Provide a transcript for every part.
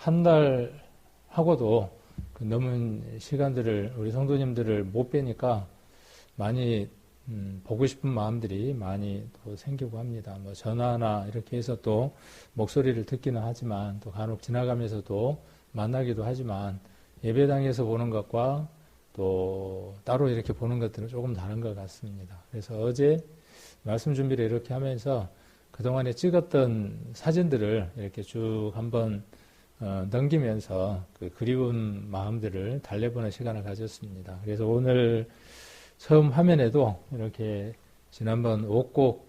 한 달 하고도 그 남은 시간들을 우리 성도님들을 못 뵈니까 많이 보고 싶은 마음들이 많이 또 생기고 합니다. 뭐 전화나 이렇게 해서 또 목소리를 듣기는 하지만 또 간혹 지나가면서도 만나기도 하지만 예배당에서 보는 것과 또 따로 이렇게 보는 것들은 조금 다른 것 같습니다. 그래서 어제 말씀 준비를 이렇게 하면서 그동안에 찍었던 사진들을 이렇게 쭉 한번 넘기면서 그 그리운 마음들을 달래보는 시간을 가졌습니다. 그래서 오늘 처음 화면에도 이렇게 지난번 옥곡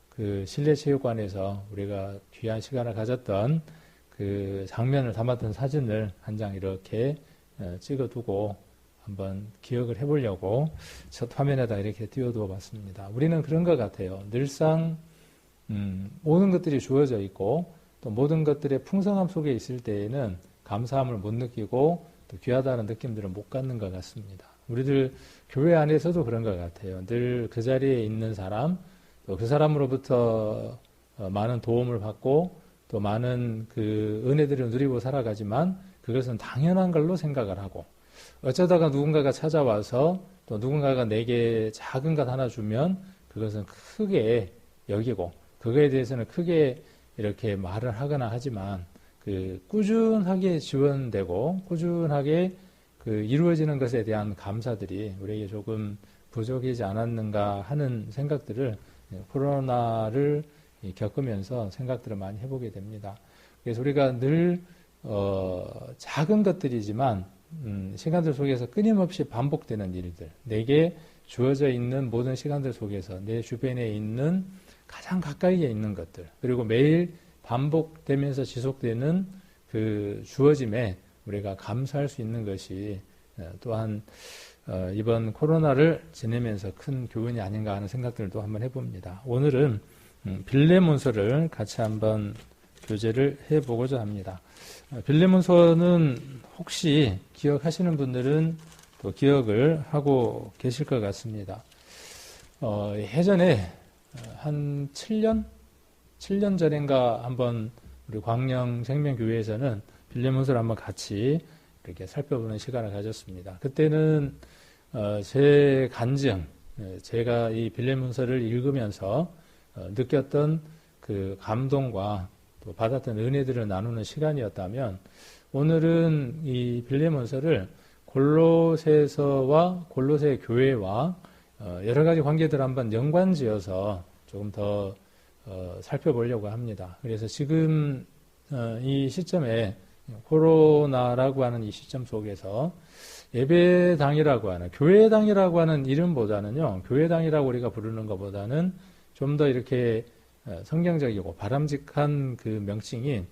그 실내체육관에서 우리가 귀한 시간을 가졌던 그 장면을 담았던 사진을 한 장 이렇게 찍어두고 한번 기억을 해보려고 첫 화면에다 이렇게 띄워두어 봤습니다. 우리는 그런 것 같아요. 늘상 모든 것들이 주어져 있고 또 모든 것들의 풍성함 속에 있을 때에는 감사함을 못 느끼고 또 귀하다는 느낌들을 못 갖는 것 같습니다. 우리들 교회 안에서도 그런 것 같아요. 늘 그 자리에 있는 사람, 또 그 사람으로부터 많은 도움을 받고 또 많은 그 은혜들을 누리고 살아가지만 그것은 당연한 걸로 생각을 하고 어쩌다가 누군가가 찾아와서 또 누군가가 내게 작은 것 하나 주면 그것은 크게 여기고 그거에 대해서는 크게 이렇게 말을 하거나 하지만 그 꾸준하게 지원되고 꾸준하게 그 이루어지는 것에 대한 감사들이 우리에게 조금 부족하지 않았는가 하는 생각들을 코로나를 겪으면서 생각들을 많이 해보게 됩니다. 그래서 우리가 늘 작은 것들이지만 시간들 속에서 끊임없이 반복되는 일들, 내게 주어져 있는 모든 시간들 속에서 내 주변에 있는 가장 가까이에 있는 것들, 그리고 매일 반복되면서 지속되는 그 주어짐에 우리가 감사할 수 있는 것이 또한 이번 코로나를 지내면서 큰 교훈이 아닌가 하는 생각들도 한번 해봅니다. 오늘은 빌레몬서를 같이 한번 교제를 해보고자 합니다. 빌레몬서는 혹시 기억하시는 분들은 또 기억을 하고 계실 것 같습니다. 예전에 한 7년 전인가 한번 우리 광명 생명교회에서는 빌레몬서를 한번 같이 이렇게 살펴보는 시간을 가졌습니다. 그때는 제 간증, 제가 이 빌레몬서를 읽으면서 느꼈던 그 감동과 또 받았던 은혜들을 나누는 시간이었다면 오늘은 이 빌레몬서를 골로새서와 골로새 교회와 여러 가지 관계들을 한번 연관지어서 조금 더 살펴보려고 합니다. 그래서 지금 이 시점에 코로나라고 하는 이 시점 속에서 예배당이라고 하는 교회당이라고 하는 이름보다는요, 교회당이라고 우리가 부르는 것보다는 좀 더 이렇게 성경적이고 바람직한 그 명칭인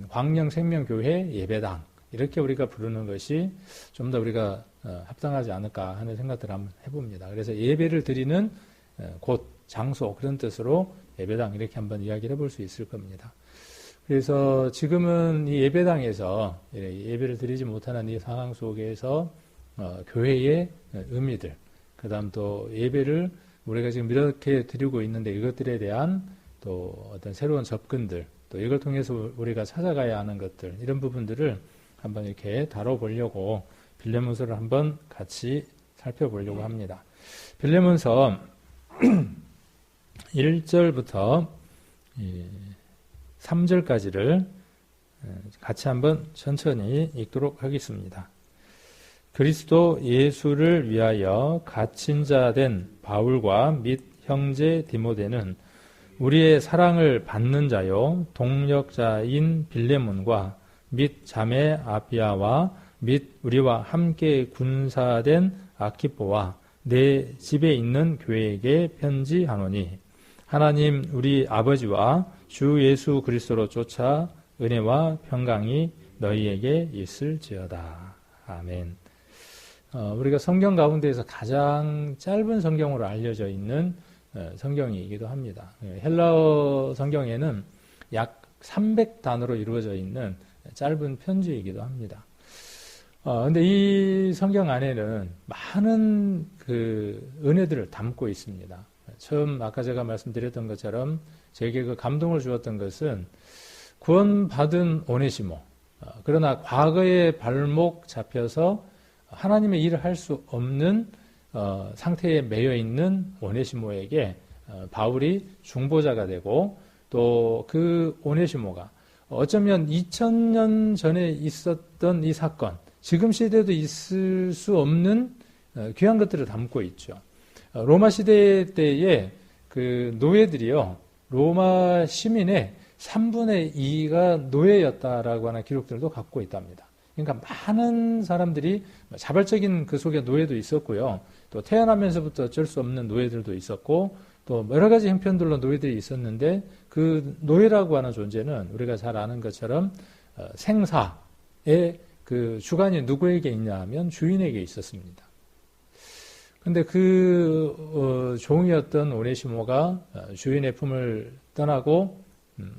광명생명교회 예배당 이렇게 우리가 부르는 것이 좀 더 우리가 합당하지 않을까 하는 생각들을 한번 해봅니다. 그래서 예배를 드리는 곳, 장소 그런 뜻으로 예배당 이렇게 한번 이야기를 해볼 수 있을 겁니다. 그래서 지금은 이 예배당에서 예배를 드리지 못하는 이 상황 속에서 교회의 의미들, 그 다음 또 예배를 우리가 지금 이렇게 드리고 있는데 이것들에 대한 또 어떤 새로운 접근들, 또 이걸 통해서 우리가 찾아가야 하는 것들, 이런 부분들을 한번 이렇게 다뤄보려고 빌레몬서를 한번 같이 살펴보려고 합니다. 빌레몬서 1절부터 3절까지를 같이 한번 천천히 읽도록 하겠습니다. 그리스도 예수를 위하여 갇힌 자 된 바울과 및 형제 디모데는 우리의 사랑을 받는 자요 동력자인 빌레몬과 및 자매 아비아와 및 우리와 함께 군사된 아키포와 내 집에 있는 교회에게 편지하노니 하나님 우리 아버지와 주 예수 그리스도로 쫓아 은혜와 평강이 너희에게 있을지어다. 아멘. 우리가 성경 가운데에서 가장 짧은 성경으로 알려져 있는 성경이기도 합니다. 헬라어 성경에는 약 300단어로 이루어져 있는 짧은 편지이기도 합니다. 근데 이 성경 안에는 많은 그 은혜들을 담고 있습니다. 처음 아까 제가 말씀드렸던 것처럼 제게 그 감동을 주었던 것은 구원받은 오네시모, 그러나 과거에 발목 잡혀서 하나님의 일을 할 수 없는 상태에 매여 있는 오네시모에게 바울이 중보자가 되고 또 그 오네시모가 어쩌면 2000년 전에 있었던 이 사건, 지금 시대도 있을 수 없는 귀한 것들을 담고 있죠. 로마 시대 때에 그 노예들이요, 로마 시민의 3분의 2가 노예였다라고 하는 기록들도 갖고 있답니다. 그러니까 많은 사람들이 자발적인 그 속에 노예도 있었고요. 또 태어나면서부터 어쩔 수 없는 노예들도 있었고 또 여러 가지 형편들로 노예들이 있었는데 그 노예라고 하는 존재는 우리가 잘 아는 것처럼 생사의 그 주관이 누구에게 있냐 하면 주인에게 있었습니다. 근데 그 종이었던 오네시모가 주인의 품을 떠나고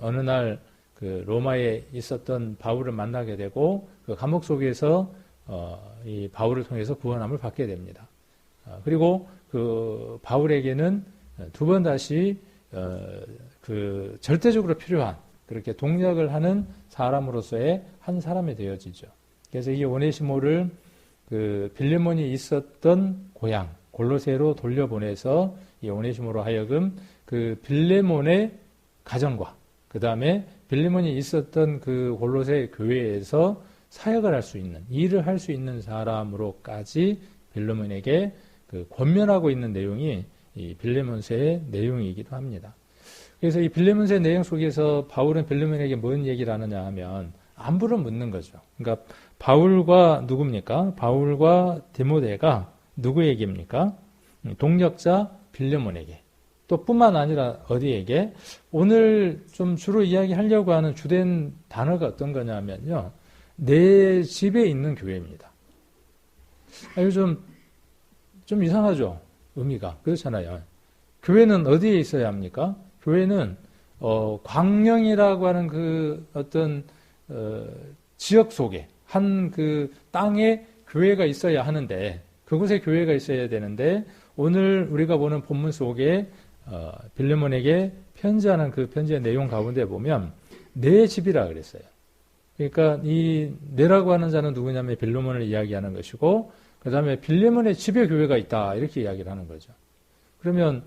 어느 날 그 로마에 있었던 바울을 만나게 되고 그 감옥 속에서 이 바울을 통해서 구원함을 받게 됩니다. 그리고 그 바울에게는 두 번 다시 그 절대적으로 필요한 그렇게 동력을 하는 사람으로서의 한 사람이 되어지죠. 그래서 이 오네시모를 그 빌레몬이 있었던 고향 골로새로 돌려보내서 이 오네시모로 하여금 그 빌레몬의 가정과 그 다음에 빌레몬이 있었던 그 골로새 교회에서 사역을 할 수 있는, 일을 할 수 있는 사람으로까지 빌레몬에게 그 권면하고 있는 내용이 이 빌레몬서의 내용이기도 합니다. 그래서 이 빌레몬서의 내용 속에서 바울은 빌레몬에게 뭔 얘기를 하느냐 하면 안부를 묻는 거죠. 그러니까 바울과 누굽니까? 바울과 디모데가 누구에게입니까? 동력자 빌레몬에게. 또 뿐만 아니라 어디에게? 오늘 좀 주로 이야기하려고 하는 주된 단어가 어떤 거냐면요. 내 집에 있는 교회입니다. 요즘 좀 이상하죠? 의미가. 그렇잖아요. 교회는 어디에 있어야 합니까? 교회는 광령이라고 하는 그 어떤 지역 속에 한 그 땅에 교회가 있어야 하는데 그곳에 교회가 있어야 되는데 오늘 우리가 보는 본문 속에 빌레몬에게 편지하는 그 편지의 내용 가운데 보면 내 집이라 그랬어요. 그러니까 이 내라고 하는 자는 누구냐면 빌레몬을 이야기하는 것이고 그 다음에 빌레몬의 집에 교회가 있다 이렇게 이야기를 하는 거죠. 그러면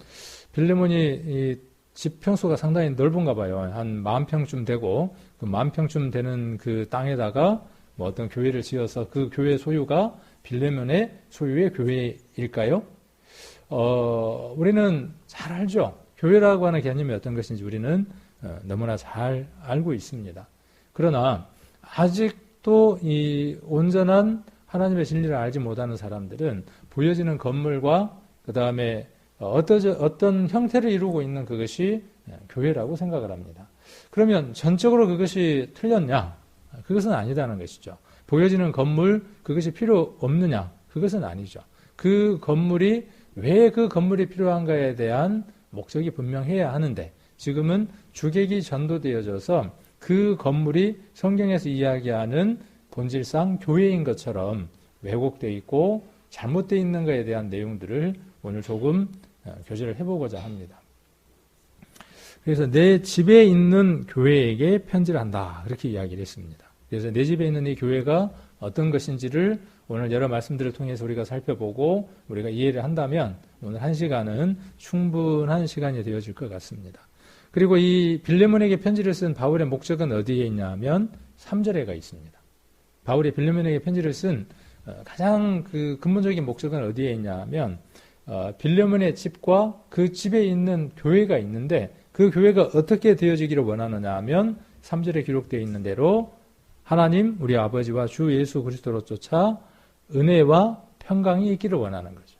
빌레몬이 이 집 평수가 상당히 넓은가 봐요. 한 10,000평쯤 되고 그 10,000평쯤 되는 그 땅에다가 뭐 어떤 교회를 지어서 그 교회 소유가 빌레몬의 소유의 교회일까요? 우리는 잘 알죠. 교회라고 하는 개념이 어떤 것인지 우리는 너무나 잘 알고 있습니다. 그러나 아직도 이 온전한 하나님의 진리를 알지 못하는 사람들은 보여지는 건물과 그 다음에 어떤 형태를 이루고 있는 그것이 교회라고 생각을 합니다. 그러면 전적으로 그것이 틀렸냐? 그것은 아니다는 것이죠. 보여지는 건물, 그것이 필요 없느냐? 그것은 아니죠. 그 건물이 왜 그 건물이 필요한가에 대한 목적이 분명해야 하는데 지금은 주객이 전도되어져서 그 건물이 성경에서 이야기하는 본질상 교회인 것처럼 왜곡되어 있고 잘못되어 있는 것에 대한 내용들을 오늘 조금 교제를 해보고자 합니다. 그래서 내 집에 있는 교회에게 편지를 한다. 그렇게 이야기를 했습니다. 그래서 내 집에 있는 이 교회가 어떤 것인지를 오늘 여러 말씀들을 통해서 우리가 살펴보고 우리가 이해를 한다면 오늘 한 시간은 충분한 시간이 되어질 것 같습니다. 그리고 이 빌레몬에게 편지를 쓴 바울의 목적은 어디에 있냐면 3절에가 있습니다. 바울이 빌레몬에게 편지를 쓴 가장 그 근본적인 목적은 어디에 있냐면 빌레몬의 집과 그 집에 있는 교회가 있는데 그 교회가 어떻게 되어지기를 원하느냐 하면 3절에 기록되어 있는 대로 하나님 우리 아버지와 주 예수 그리스도로 쫓아 은혜와 평강이 있기를 원하는 거죠.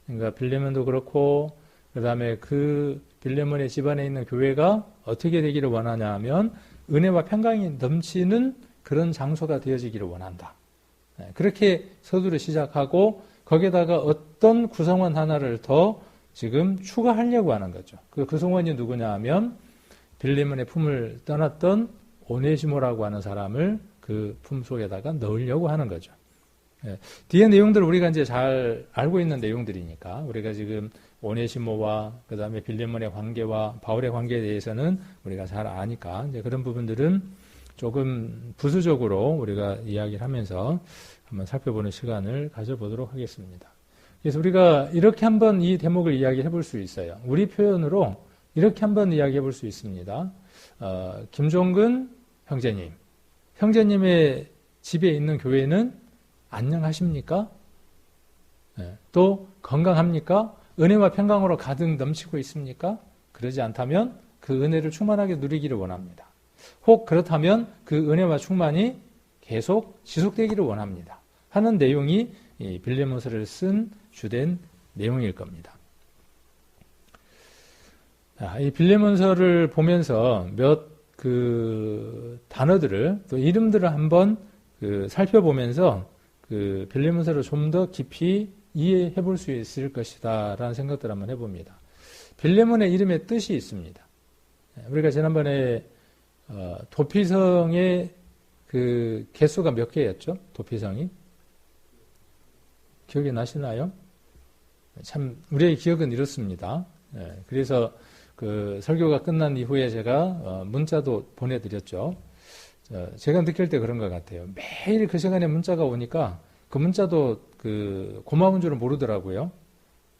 그러니까 빌레몬도 그렇고 그 다음에 그 빌레몬의 집안에 있는 교회가 어떻게 되기를 원하냐 하면 은혜와 평강이 넘치는 그런 장소가 되어지기를 원한다. 그렇게 서두를 시작하고 거기에다가 어떤 구성원 하나를 더 지금 추가하려고 하는 거죠. 그 구성원이 누구냐 하면 빌레몬의 품을 떠났던 오네시모라고 하는 사람을 그 품 속에다가 넣으려고 하는 거죠. 뒤에 내용들을 우리가 이제 잘 알고 있는 내용들이니까 우리가 지금 오네시모와 그 다음에 빌레몬의 관계와 바울의 관계에 대해서는 우리가 잘 아니까 이제 그런 부분들은 조금 부수적으로 우리가 이야기를 하면서 한번 살펴보는 시간을 가져보도록 하겠습니다. 그래서 우리가 이렇게 한번 이 대목을 이야기해 볼 수 있어요. 우리 표현으로 이렇게 한번 이야기해 볼 수 있습니다. 김종근 형제님. 형제님의 집에 있는 교회는 안녕하십니까? 또 건강합니까? 은혜와 평강으로 가득 넘치고 있습니까? 그러지 않다면 그 은혜를 충만하게 누리기를 원합니다. 혹 그렇다면 그 은혜와 충만이 계속 지속되기를 원합니다. 하는 내용이 이 빌레몬서를 쓴 주된 내용일 겁니다. 이 빌레몬서를 보면서 몇 단어들을 또 이름들을 한번 살펴보면서 빌레몬서를 좀 더 깊이 이해해 볼 수 있을 것이다 라는 생각들을 한번 해봅니다. 빌레몬의 이름의 뜻이 있습니다. 우리가 지난번에 도피성의 개수가 몇 개였죠? 도피성이? 기억이 나시나요? 참 우리의 기억은 이렇습니다. 그래서 설교가 끝난 이후에 제가 문자도 보내드렸죠. 제가 느낄 때 그런 것 같아요. 매일 그 시간에 문자가 오니까 그 문자도 고마운 줄은 모르더라고요.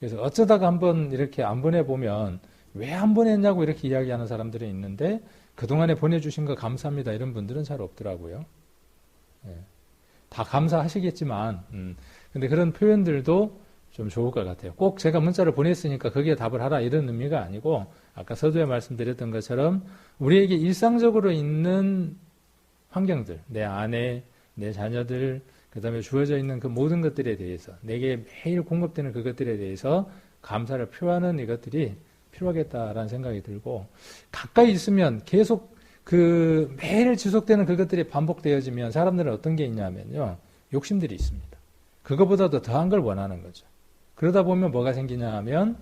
그래서 어쩌다가 한번 이렇게 안 보내보면 왜 안 보냈냐고 이렇게 이야기하는 사람들이 있는데 그동안에 보내주신 거 감사합니다 이런 분들은 잘 없더라고요. 다 감사하시겠지만 근데 그런 표현들도 좀 좋을 것 같아요. 꼭 제가 문자를 보냈으니까 거기에 답을 하라 이런 의미가 아니고 아까 서두에 말씀드렸던 것처럼 우리에게 일상적으로 있는 환경들, 내 아내, 내 자녀들, 그 다음에 주어져 있는 그 모든 것들에 대해서 내게 매일 공급되는 그것들에 대해서 감사를 표하는 이것들이 필요하겠다라는 생각이 들고 가까이 있으면 계속 매일 지속되는 그것들이 반복되어지면 사람들은 어떤 게 있냐면요. 욕심들이 있습니다. 그거보다도 더한 걸 원하는 거죠. 그러다 보면 뭐가 생기냐 하면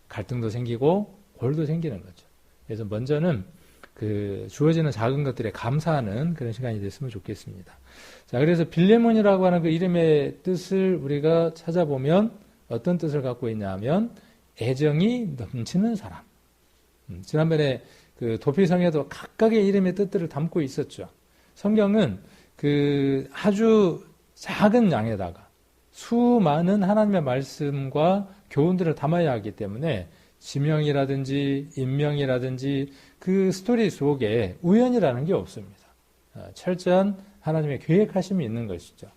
갈등도 생기고 골도 생기는 거죠. 그래서 먼저는 주어지는 작은 것들에 감사하는 그런 시간이 됐으면 좋겠습니다. 자, 그래서 빌레몬이라고 하는 그 이름의 뜻을 우리가 찾아보면 어떤 뜻을 갖고 있냐 하면 애정이 넘치는 사람. 지난번에 도피성에도 각각의 이름의 뜻들을 담고 있었죠. 성경은 아주 작은 양에다가 수많은 하나님의 말씀과 교훈들을 담아야 하기 때문에 지명이라든지 인명이라든지 그 스토리 속에 우연이라는 게 없습니다. 철저한 하나님의 계획하심이 있는 것이죠.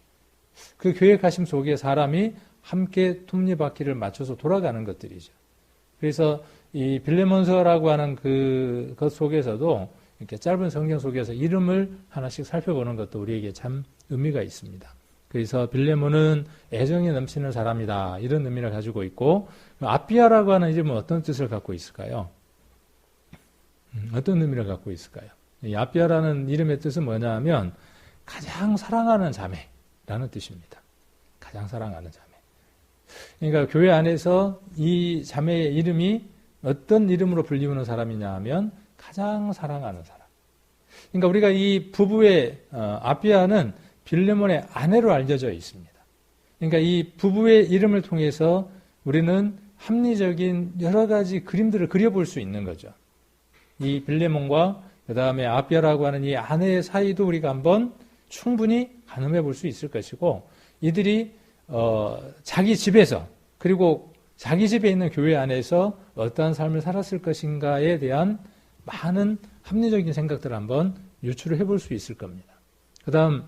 그 계획하심 속에 사람이 함께 톱니바퀴를 맞춰서 돌아가는 것들이죠. 그래서 이 빌레몬서라고 하는 것 속에서도 이렇게 짧은 성경 속에서 이름을 하나씩 살펴보는 것도 우리에게 참 의미가 있습니다. 그래서 빌레몬은 애정이 넘치는 사람이다 이런 의미를 가지고 있고 아비아라고 하는 이름은 어떤 뜻을 갖고 있을까요? 어떤 의미를 갖고 있을까요? 이 아비아라는 이름의 뜻은 뭐냐 하면 가장 사랑하는 자매라는 뜻입니다. 가장 사랑하는 자매. 그러니까 교회 안에서 이 자매의 이름이 어떤 이름으로 불리우는 사람이냐 하면 가장 사랑하는 사람. 그러니까 우리가 이 부부의 아비아는 빌레몬의 아내로 알려져 있습니다. 그러니까 이 부부의 이름을 통해서 우리는 합리적인 여러 가지 그림들을 그려볼 수 있는 거죠. 이 빌레몬과 그 다음에 아비아라고 하는 이 아내의 사이도 우리가 한번 충분히 가늠해 볼 수 있을 것이고 이들이 자기 집에서 그리고 자기 집에 있는 교회 안에서 어떠한 삶을 살았을 것인가에 대한 많은 합리적인 생각들을 한번 유추를 해볼 수 있을 겁니다. 그 다음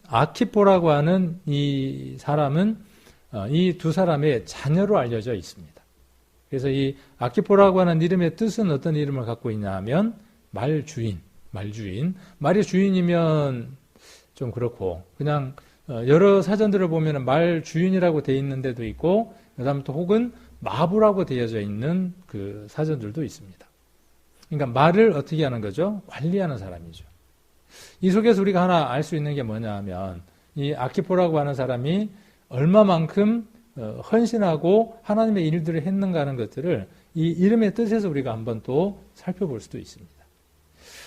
아키포라고 하는 이 사람은 이 두 사람의 자녀로 알려져 있습니다. 그래서 이 아키포라고 하는 이름의 뜻은 어떤 이름을 갖고 있냐 하면 말주인. 말이 주인이면 좀 그렇고 그냥 여러 사전들을 보면 말주인이라고 되어 있는 데도 있고 그 다음에 또 혹은 마부라고 되어져 있는 그 사전들도 있습니다. 그러니까 말을 어떻게 하는 거죠? 관리하는 사람이죠. 이 속에서 우리가 하나 알 수 있는 게 뭐냐 하면 이 아키포라고 하는 사람이 얼마만큼 헌신하고 하나님의 일들을 했는가 하는 것들을 이 이름의 뜻에서 우리가 한번 또 살펴볼 수도 있습니다.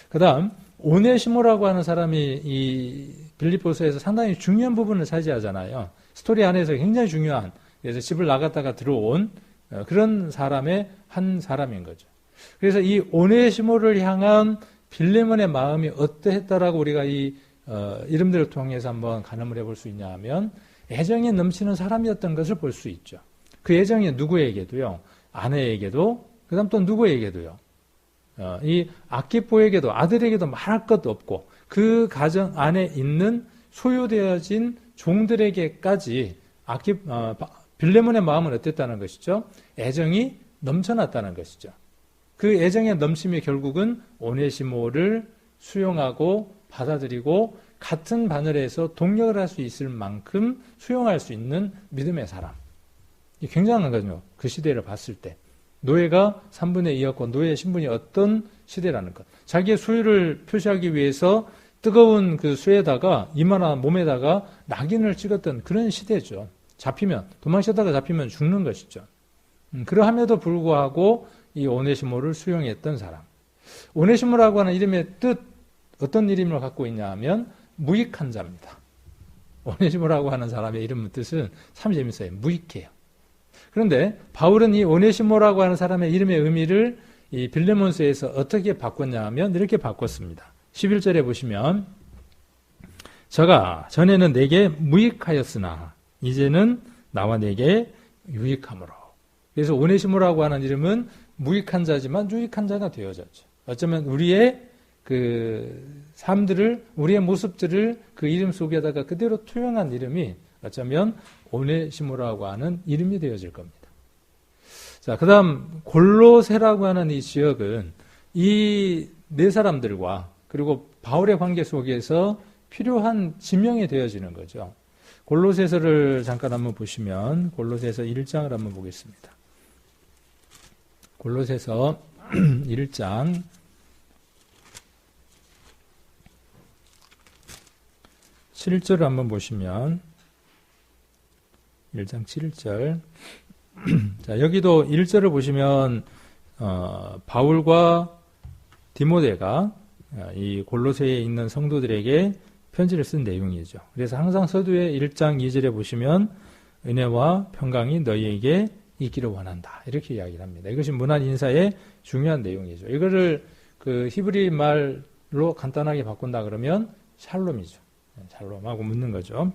그 다음 오네시모라고 하는 사람이 이 빌립보서에서 상당히 중요한 부분을 차지하잖아요. 스토리 안에서 굉장히 중요한 그래서 집을 나갔다가 들어온 그런 사람의 한 사람인 거죠. 그래서 이 오네시모를 향한 빌레몬의 마음이 어떠했다라고 우리가 이 이름들을 통해서 한번 가늠을 해볼 수 있냐 하면 애정이 넘치는 사람이었던 것을 볼 수 있죠. 그 애정이 누구에게도요. 아내에게도 그 다음 또 누구에게도요. 이 아키포에게도 아들에게도 말할 것도 없고 그 가정 안에 있는 소유되어진 종들에게까지 빌레몬의 마음은 어땠다는 것이죠? 애정이 넘쳐났다는 것이죠. 그 애정의 넘침이 결국은 오네시모를 수용하고 받아들이고 같은 바늘에서 동력을 할 수 있을 만큼 수용할 수 있는 믿음의 사람. 이게 굉장한 거죠. 그 시대를 봤을 때. 노예가 3분의 2였고 노예의 신분이 어떤 시대라는 것. 자기의 소유를 표시하기 위해서 뜨거운 그 쇠에다가 이마나 몸에다가 낙인을 찍었던 그런 시대죠. 잡히면 도망치다가 잡히면 죽는 것이죠. 그러함에도 불구하고 이 오네시모를 수용했던 사람. 오네시모라고 하는 이름의 뜻 어떤 이름을 갖고 있냐 하면 무익한 자입니다. 오네시모라고 하는 사람의 이름 뜻은 참 재밌어요. 무익해요. 그런데 바울은 이 오네시모라고 하는 사람의 이름의 의미를 이 빌레몬서에서 어떻게 바꿨냐 하면 이렇게 바꿨습니다. 11절에 보시면 저가 전에는 내게 무익하였으나 이제는 나와 내게 유익함으로. 그래서 오네시모라고 하는 이름은 무익한 자지만 유익한 자가 되어졌죠. 어쩌면 우리의 그 삶들을 우리의 모습들을 그 이름 속에다가 그대로 투영한 이름이 어쩌면 오네시모라고 하는 이름이 되어질 겁니다. 자, 그 다음 골로새라고 하는 이 지역은 이 네 사람들과 그리고 바울의 관계 속에서 필요한 지명이 되어지는 거죠. 골로새서를 잠깐 한번 보시면 골로새서 1장을 한번 보겠습니다. 골로새서 1장 7절을 한번 보시면 1장 7절 자, 여기도 1절을 보시면 바울과 디모데가 이 골로새에 있는 성도들에게 편지를 쓴 내용이죠. 그래서 항상 서두에 1장 2절에 보시면 은혜와 평강이 너희에게 있기를 원한다. 이렇게 이야기를 합니다. 이것이 문안 인사의 중요한 내용이죠. 이거를 그 히브리 말로 간단하게 바꾼다 그러면 샬롬이죠. 샬롬하고 묻는 거죠.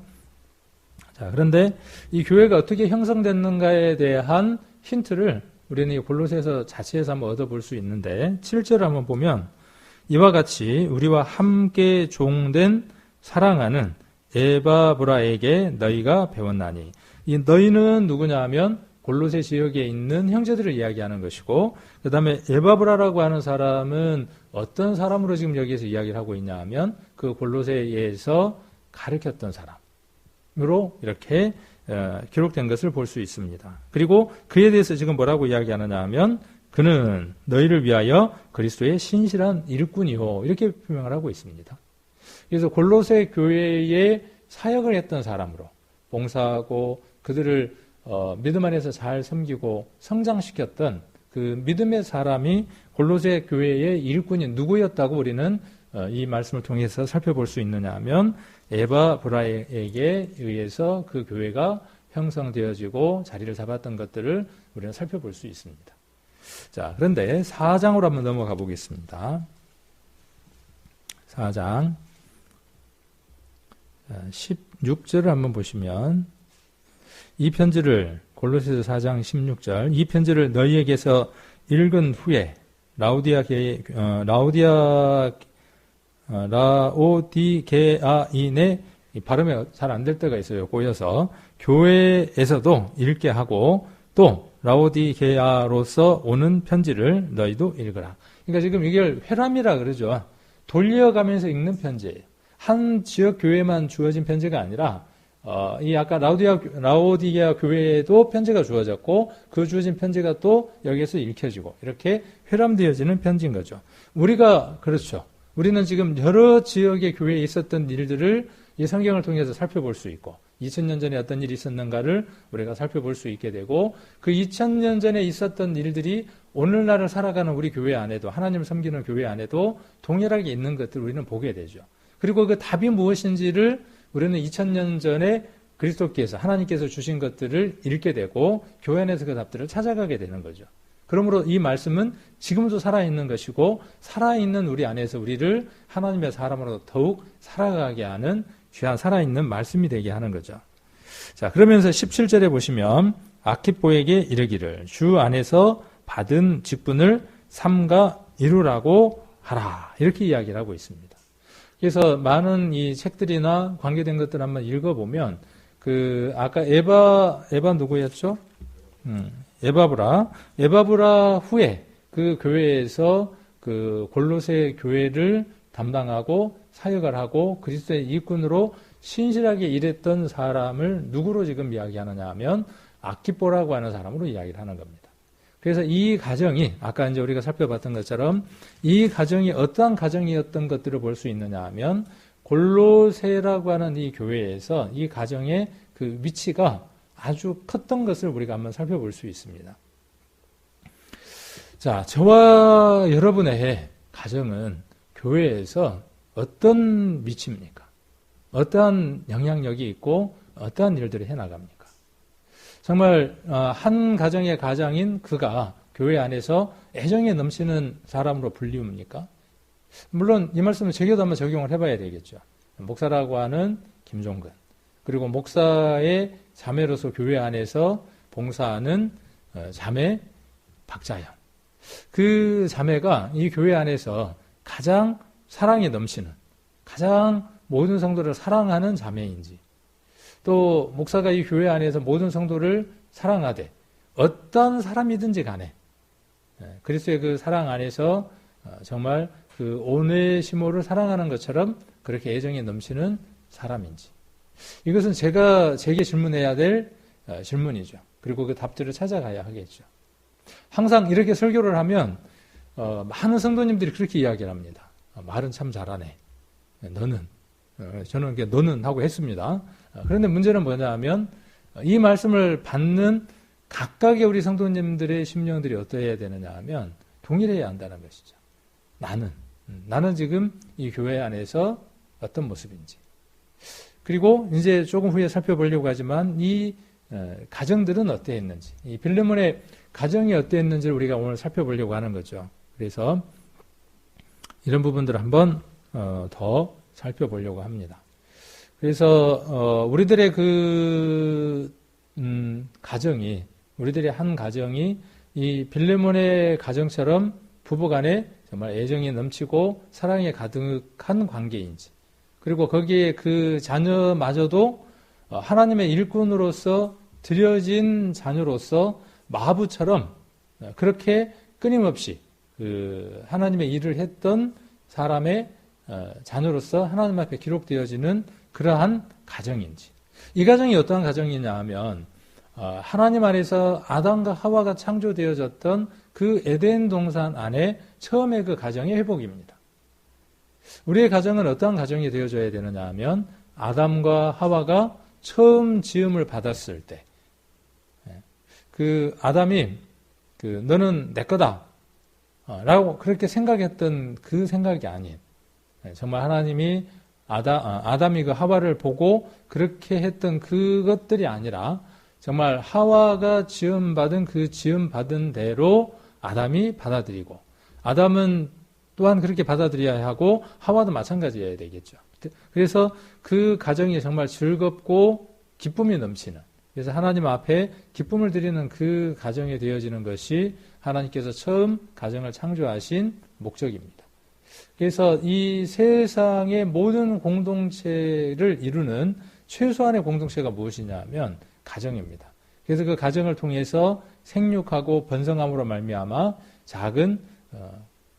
자, 그런데 이 교회가 어떻게 형성됐는가에 대한 힌트를 우리는 이 골로새서 자체에서 한번 얻어볼 수 있는데 7절을 한번 보면 이와 같이 우리와 함께 종된 사랑하는 에바브라에게 너희가 배웠나니. 이 너희는 누구냐 하면 골로새 지역에 있는 형제들을 이야기하는 것이고 그 다음에 에바브라라고 하는 사람은 어떤 사람으로 지금 여기에서 이야기를 하고 있냐 하면 그 골로새에서 가르쳤던 사람으로 이렇게 기록된 것을 볼 수 있습니다. 그리고 그에 대해서 지금 뭐라고 이야기하느냐 하면 그는 너희를 위하여 그리스도의 신실한 일꾼이요 이렇게 표명을 하고 있습니다. 그래서 골로새 교회에 사역을 했던 사람으로 봉사하고 그들을 믿음 안에서 잘 섬기고 성장시켰던 그 믿음의 사람이 골로새 교회의 일꾼이 누구였다고 우리는 이 말씀을 통해서 살펴볼 수 있느냐 하면 에바브라에게 의해서 그 교회가 형성되어지고 자리를 잡았던 것들을 우리는 살펴볼 수 있습니다. 자, 그런데 4장으로 한번 넘어가 보겠습니다. 4장 16절을 한번 보시면 이 편지를 골로새서 4장 16절 이 편지를 너희에게서 읽은 후에 라오디게아인의 발음이 잘 안 될 때가 있어요. 꼬여서 교회에서도 읽게 하고 또 라오디게아로서 오는 편지를 너희도 읽으라. 그러니까 지금 이걸 회람이라 그러죠. 돌려가면서 읽는 편지예요. 한 지역 교회만 주어진 편지가 아니라 이 아까 라오디게아 교회에도 편지가 주어졌고 그 주어진 편지가 또 여기에서 읽혀지고 이렇게 회람되어지는 편지인 거죠. 우리가 그렇죠. 우리는 지금 여러 지역의 교회에 있었던 일들을 이 성경을 통해서 살펴볼 수 있고 2000년 전에 어떤 일이 있었는가를 우리가 살펴볼 수 있게 되고 그 2000년 전에 있었던 일들이 오늘날을 살아가는 우리 교회 안에도 하나님을 섬기는 교회 안에도 동일하게 있는 것들을 우리는 보게 되죠. 그리고 그 답이 무엇인지를 우리는 2000년 전에 그리스도께서 하나님께서 주신 것들을 읽게 되고 교회 안에서 그 답들을 찾아가게 되는 거죠. 그러므로 이 말씀은 지금도 살아있는 것이고 살아있는 우리 안에서 우리를 하나님의 사람으로 더욱 살아가게 하는 귀한 살아있는 말씀이 되게 하는 거죠. 자, 그러면서 17절에 보시면 아키포에게 이르기를 주 안에서 받은 직분을 삼가 이루라고 하라. 이렇게 이야기를 하고 있습니다. 그래서 많은 이 책들이나 관계된 것들 한번 읽어보면 아까 에바 누구였죠? 에바브라 후에 그 교회에서 그 골로새 교회를 담당하고 사역을 하고 그리스도의 일꾼으로 신실하게 일했던 사람을 누구로 지금 이야기하느냐 하면 아키포라고 하는 사람으로 이야기를 하는 겁니다. 그래서 이 가정이 아까 이제 우리가 살펴봤던 것처럼 이 가정이 어떠한 가정이었던 것들을 볼 수 있느냐 하면 골로새라고 하는 이 교회에서 이 가정의 그 위치가 아주 컸던 것을 우리가 한번 살펴볼 수 있습니다. 자, 저와 여러분의 가정은 교회에서 어떤 위치입니까? 어떠한 영향력이 있고 어떠한 일들을 해나갑니까? 정말 한 가정의 가장인 그가 교회 안에서 애정에 넘치는 사람으로 불리웁니까? 물론 이 말씀은 제게도 한번 적용을 해봐야 되겠죠. 목사라고 하는 김종근, 그리고 목사의 자매로서 교회 안에서 봉사하는 자매 박자영. 그 자매가 이 교회 안에서 가장 사랑이 넘치는, 가장 모든 성도를 사랑하는 자매인지, 또 목사가 이 교회 안에서 모든 성도를 사랑하되 어떤 사람이든지 간에 그리스도의 그 사랑 안에서 정말 그 오네시모를 사랑하는 것처럼 그렇게 애정이 넘치는 사람인지, 이것은 제게 질문해야 될 질문이죠. 그리고 그 답들을 찾아가야 하겠죠. 항상 이렇게 설교를 하면 많은 성도님들이 그렇게 이야기를 합니다. 말은 참 잘하네. 저는 너는 하고 했습니다. 그런데 문제는 뭐냐 하면 이 말씀을 받는 각각의 우리 성도님들의 심령들이 어떠해야 되느냐 하면 동일해야 한다는 것이죠. 나는 지금 이 교회 안에서 어떤 모습인지, 그리고 이제 조금 후에 살펴보려고 하지만 이 가정들은 어떠했는지, 이 빌레몬의 가정이 어떠했는지를 우리가 오늘 살펴보려고 하는 거죠. 그래서 이런 부분들을 한번 더 살펴보려고 합니다. 그래서 우리들의 우리들의 한 가정이 이 빌레몬의 가정처럼 부부간에 정말 애정이 넘치고 사랑에 가득한 관계인지, 그리고 거기에 그 자녀마저도 하나님의 일꾼으로서 드려진 자녀로서 마부처럼 그렇게 끊임없이 그 하나님의 일을 했던 사람의 자녀로서 하나님 앞에 기록되어지는 그러한 가정인지, 이 가정이 어떠한 가정이냐 하면 하나님 안에서 아담과 하와가 창조되어졌던 그 에덴 동산 안에 처음에 그 가정의 회복입니다. 우리의 가정은 어떠한 가정이 되어져야 되느냐 하면 아담과 하와가 처음 지음을 받았을 때 그 아담이 너는 내 거다 라고 그렇게 생각했던 그 생각이 아닌, 정말 하나님이 아담이 그 하와를 보고 그렇게 했던 그것들이 아니라 정말 하와가 지음받은 그 지음받은 대로 아담이 받아들이고, 아담은 또한 그렇게 받아들여야 하고 하와도 마찬가지여야 되겠죠. 그래서 그 가정이 정말 즐겁고 기쁨이 넘치는, 그래서 하나님 앞에 기쁨을 드리는 그 가정이 되어지는 것이 하나님께서 처음 가정을 창조하신 목적입니다. 그래서 이 세상의 모든 공동체를 이루는 최소한의 공동체가 무엇이냐 하면 가정입니다. 그래서 그 가정을 통해서 생육하고 번성함으로 말미암아 작은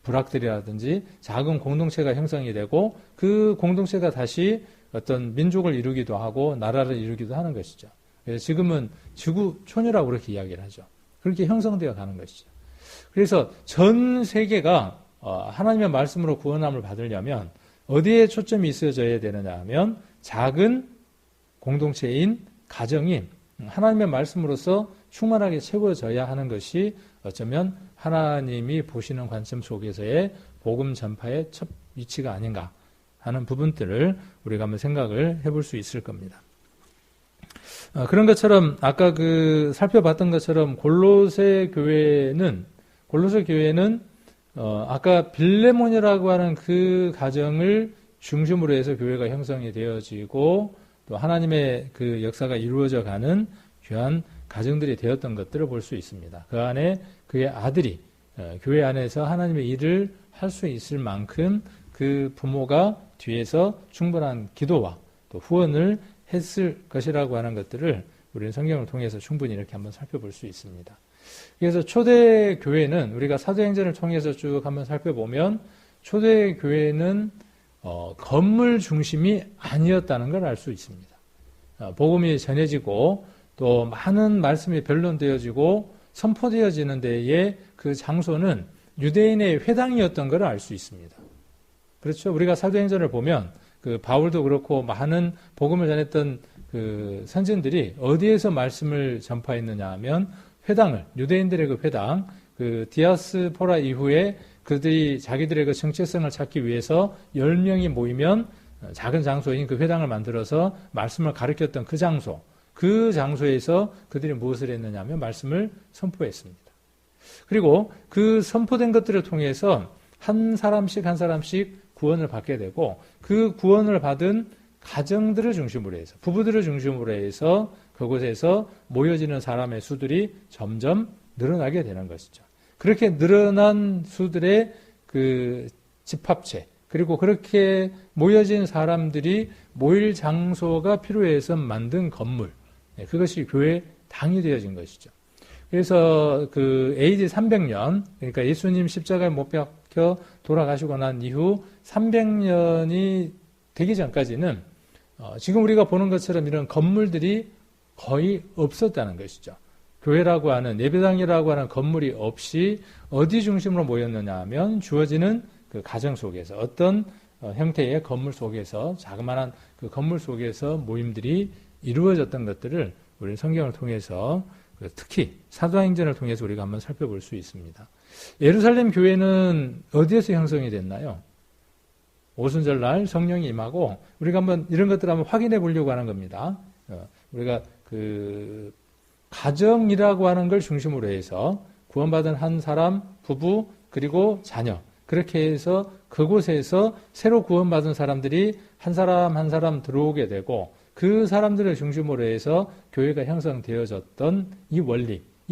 부락들이라든지 작은 공동체가 형성이 되고 그 공동체가 다시 어떤 민족을 이루기도 하고 나라를 이루기도 하는 것이죠. 그래서 지금은 지구촌이라고 그렇게 이야기를 하죠. 그렇게 형성되어 가는 것이죠. 그래서 전 세계가 하나님의 말씀으로 구원함을 받으려면 어디에 초점이 있어져야 되느냐 하면 작은 공동체인 가정이 하나님의 말씀으로서 충만하게 채워져야 하는 것이 어쩌면 하나님이 보시는 관점 속에서의 복음 전파의 첫 위치가 아닌가 하는 부분들을 우리가 한번 생각을 해볼 수 있을 겁니다. 그런 것처럼 아까 살펴봤던 것처럼 골로새 교회는 골로새 교회는 아까 빌레몬이라고 하는 그 가정을 중심으로 해서 교회가 형성이 되어지고 또 하나님의 그 역사가 이루어져 가는 귀한 가정들이 되었던 것들을 볼 수 있습니다. 그 안에 그의 아들이 교회 안에서 하나님의 일을 할 수 있을 만큼 그 부모가 뒤에서 충분한 기도와 또 후원을 했을 것이라고 하는 것들을 우리는 성경을 통해서 충분히 이렇게 한번 살펴볼 수 있습니다. 그래서 초대 교회는 우리가 사도행전을 통해서 쭉 한번 살펴보면 초대 교회는 건물 중심이 아니었다는 걸 알 수 있습니다. 복음이 전해지고 또 많은 말씀이 변론되어지고 선포되어지는 데에 그 장소는 유대인의 회당이었던 걸 알 수 있습니다. 그렇죠? 우리가 사도행전을 보면 그 바울도 그렇고 많은 복음을 전했던 그 선진들이 어디에서 말씀을 전파했느냐 하면 회당을, 유대인들의 그 회당, 그 디아스포라 이후에 그들이 자기들의 그 정체성을 찾기 위해서 10명이 모이면 작은 장소인 그 회당을 만들어서 말씀을 가르쳤던 그 장소, 그 장소에서 그들이 무엇을 했느냐 하면 말씀을 선포했습니다. 그리고 그 선포된 것들을 통해서 한 사람씩 한 사람씩 구원을 받게 되고 그 구원을 받은 가정들을 중심으로 해서 부부들을 중심으로 해서 그곳에서 모여지는 사람의 수들이 점점 늘어나게 되는 것이죠. 그렇게 늘어난 수들의 그 집합체 그리고 그렇게 모여진 사람들이 모일 장소가 필요해서 만든 건물 그것이 교회 당이 되어진 것이죠. 그래서 그 AD 300년 그러니까 예수님 십자가에 못 박혀 돌아가시고 난 이후 300년이 되기 전까지는 지금 우리가 보는 것처럼 이런 건물들이 거의 없었다는 것이죠. 교회라고 하는 예배당이라고 하는 건물이 없이 어디 중심으로 모였느냐 하면 주어지는 그 가정 속에서 어떤 형태의 건물 속에서 자그마한 그 건물 속에서 모임들이 이루어졌던 것들을 우리 성경을 통해서 특히 사도행전을 통해서 우리가 한번 살펴볼 수 있습니다. 예루살렘 교회는 어디에서 형성이 됐나요? 오순절날 성령이 임하고 우리가 한번 이런 것들을 한번 확인해 보려고 하는 겁니다. 우리가 그 가정이라고 하는 걸 중심으로 해서 구원받은 한 사람, 부부 그리고 자녀 그렇게 해서 그곳에서 새로 구원받은 사람들이 한 사람 한 사람 들어오게 되고 그 사람들을 중심으로 해서 교회가 형성되어졌던 이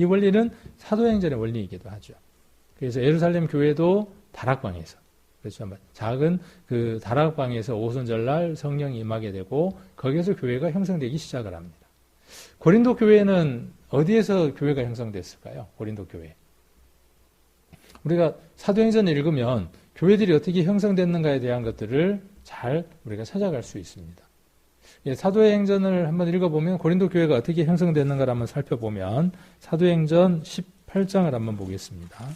원리는 사도행전의 원리이기도 하죠. 그래서 예루살렘 교회도 다락방에서 그렇죠. 작은 그 다락방에서 오순절날 성령이 임하게 되고 거기에서 교회가 형성되기 시작을 합니다. 고린도 교회는 어디에서 교회가 형성됐을까요? 고린도 교회. 우리가 사도행전을 읽으면 교회들이 어떻게 형성됐는가에 대한 것들을 잘 우리가 찾아갈 수 있습니다. 사도행전을 한번 읽어보면 고린도 교회가 어떻게 형성됐는가를 한번 살펴보면 사도행전 18장을 한번 보겠습니다.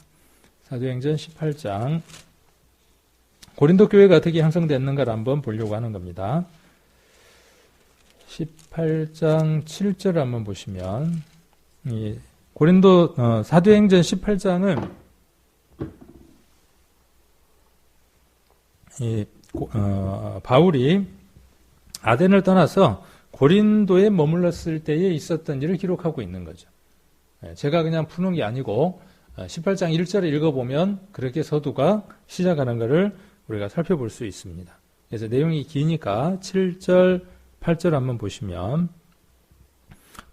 사도행전 18장 고린도 교회가 어떻게 형성됐는가를 한번 보려고 하는 겁니다. 18장 7절을 한번 보시면 고린도 사도행전 18장은 바울이 아덴을 떠나서 고린도에 머물렀을 때에 있었던 일을 기록하고 있는 거죠. 제가 그냥 푸는 게 아니고 18장 1절을 읽어보면 그렇게 서두가 시작하는 것을 우리가 살펴볼 수 있습니다. 그래서 내용이 기니까 7절, 8절 한번 보시면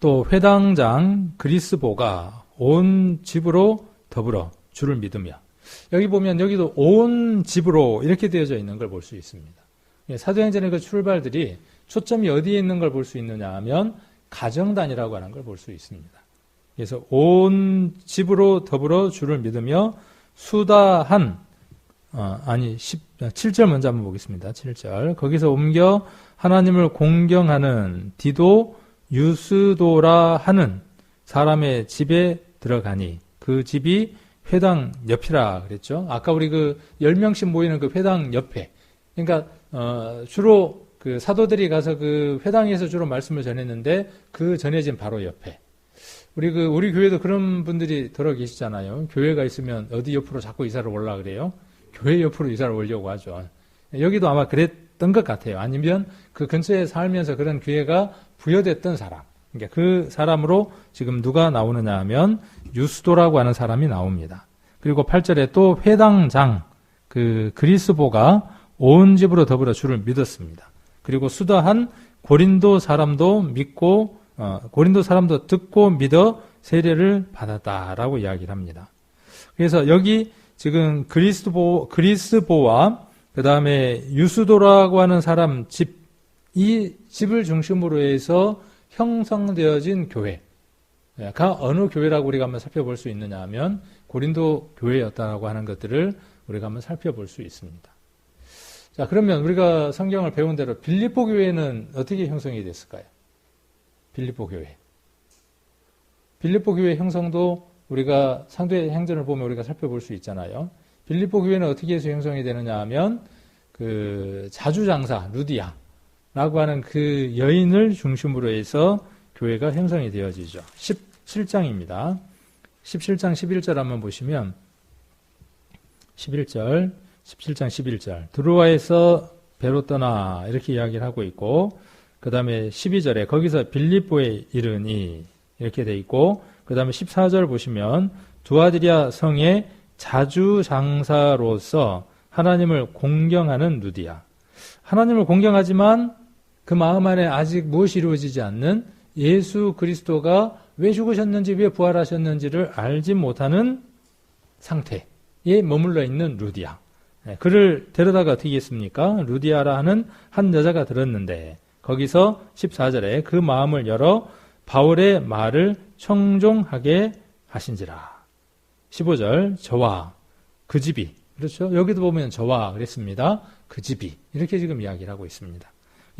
또 회당장 그리스보가 온 집으로 더불어 주를 믿으며 여기 보면 여기도 온 집으로 이렇게 되어져 있는 걸 볼 수 있습니다. 사도행전의 그 출발들이 초점이 어디에 있는 걸 볼 수 있느냐 하면 가정단이라고 하는 걸 볼 수 있습니다. 그래서 온 집으로 더불어 주를 믿으며 수다한 7절 먼저 한번 보겠습니다. 7절 거기서 옮겨 하나님을 공경하는 디도 유스도라 하는 사람의 집에 들어가니 그 집이 회당 옆이라 그랬죠. 아까 우리 그 10명씩 모이는 그 회당 옆에 그러니까 주로 그 사도들이 가서 그 회당에서 주로 말씀을 전했는데 그 전해진 바로 옆에 우리 교회도 그런 분들이 들어 계시잖아요. 교회가 있으면 어디 옆으로 자꾸 이사를 올라 그래요? 교회 옆으로 이사를 오려고 하죠. 여기도 아마 그랬던 것 같아요. 아니면 그 근처에 살면서 그런 기회가 부여됐던 사람. 그러니까 그 사람으로 지금 누가 나오느냐 하면 유스도라고 하는 사람이 나옵니다. 그리고 8절에 또 회당장 그 그리스보가 온 집으로 더불어 주를 믿었습니다. 그리고 수다한 고린도 사람도 믿고 고린도 사람도 듣고 믿어 세례를 받았다라고 이야기를 합니다. 그래서 여기 지금 그리스보와 그 다음에 유수도라고 하는 사람 이 집을 중심으로 해서 형성되어진 교회가 어느 교회라고 우리가 한번 살펴볼 수 있느냐 하면 고린도 교회였다라고 하는 것들을 우리가 한번 살펴볼 수 있습니다. 자, 그러면 우리가 성경을 배운 대로 빌립보 교회는 어떻게 형성이 됐을까요? 빌립보 교회. 빌립보 교회 형성도 우리가 사도행전을 보면 우리가 살펴볼 수 있잖아요. 빌립보 교회는 어떻게 해서 형성이 되느냐 하면 그 자주장사 루디아라고 하는 그 여인을 중심으로 해서 교회가 형성이 되어지죠. 17장입니다. 17장 11절 한번 보시면 17장 11절 드로아에서 배로 떠나 이렇게 이야기를 하고 있고 그 다음에 12절에 거기서 빌립보에 이르니 이렇게 돼 있고 그 다음에 14절 보시면 두아드리아 성의 자주장사로서 하나님을 공경하는 루디아. 하나님을 공경하지만 그 마음 안에 아직 무엇이 이루어지지 않는 예수 그리스도가 왜 죽으셨는지 왜 부활하셨는지를 알지 못하는 상태에 머물러 있는 루디아. 그를 데려다가 어떻게 했습니까? 루디아라 하는 한 여자가 들었는데 거기서 14절에 그 마음을 열어 바울의 말을 청종하게 하신지라. 15절 저와 그 집이 그렇죠? 여기도 보면 저와 그랬습니다. 그 집이 이렇게 지금 이야기를 하고 있습니다.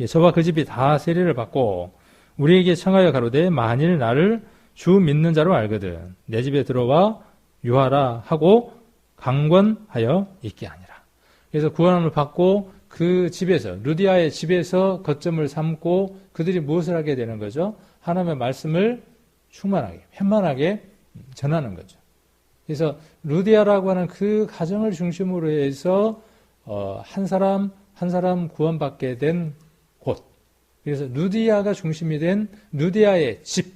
저와 그 집이 다 세례를 받고 우리에게 청하여 가로되 만일 나를 주 믿는 자로 알거든 내 집에 들어와 유하라 하고 강권하여 있게 하니라. 그래서 구원함을 받고 그 집에서 루디아의 집에서 거점을 삼고 그들이 무엇을 하게 되는 거죠? 하나님의 말씀을 충만하게 편만하게 전하는 거죠. 그래서 루디아라고 하는 그 가정을 중심으로 해서 한 사람 구원받게 된 곳. 그래서 루디아가 중심이 된 루디아의 집.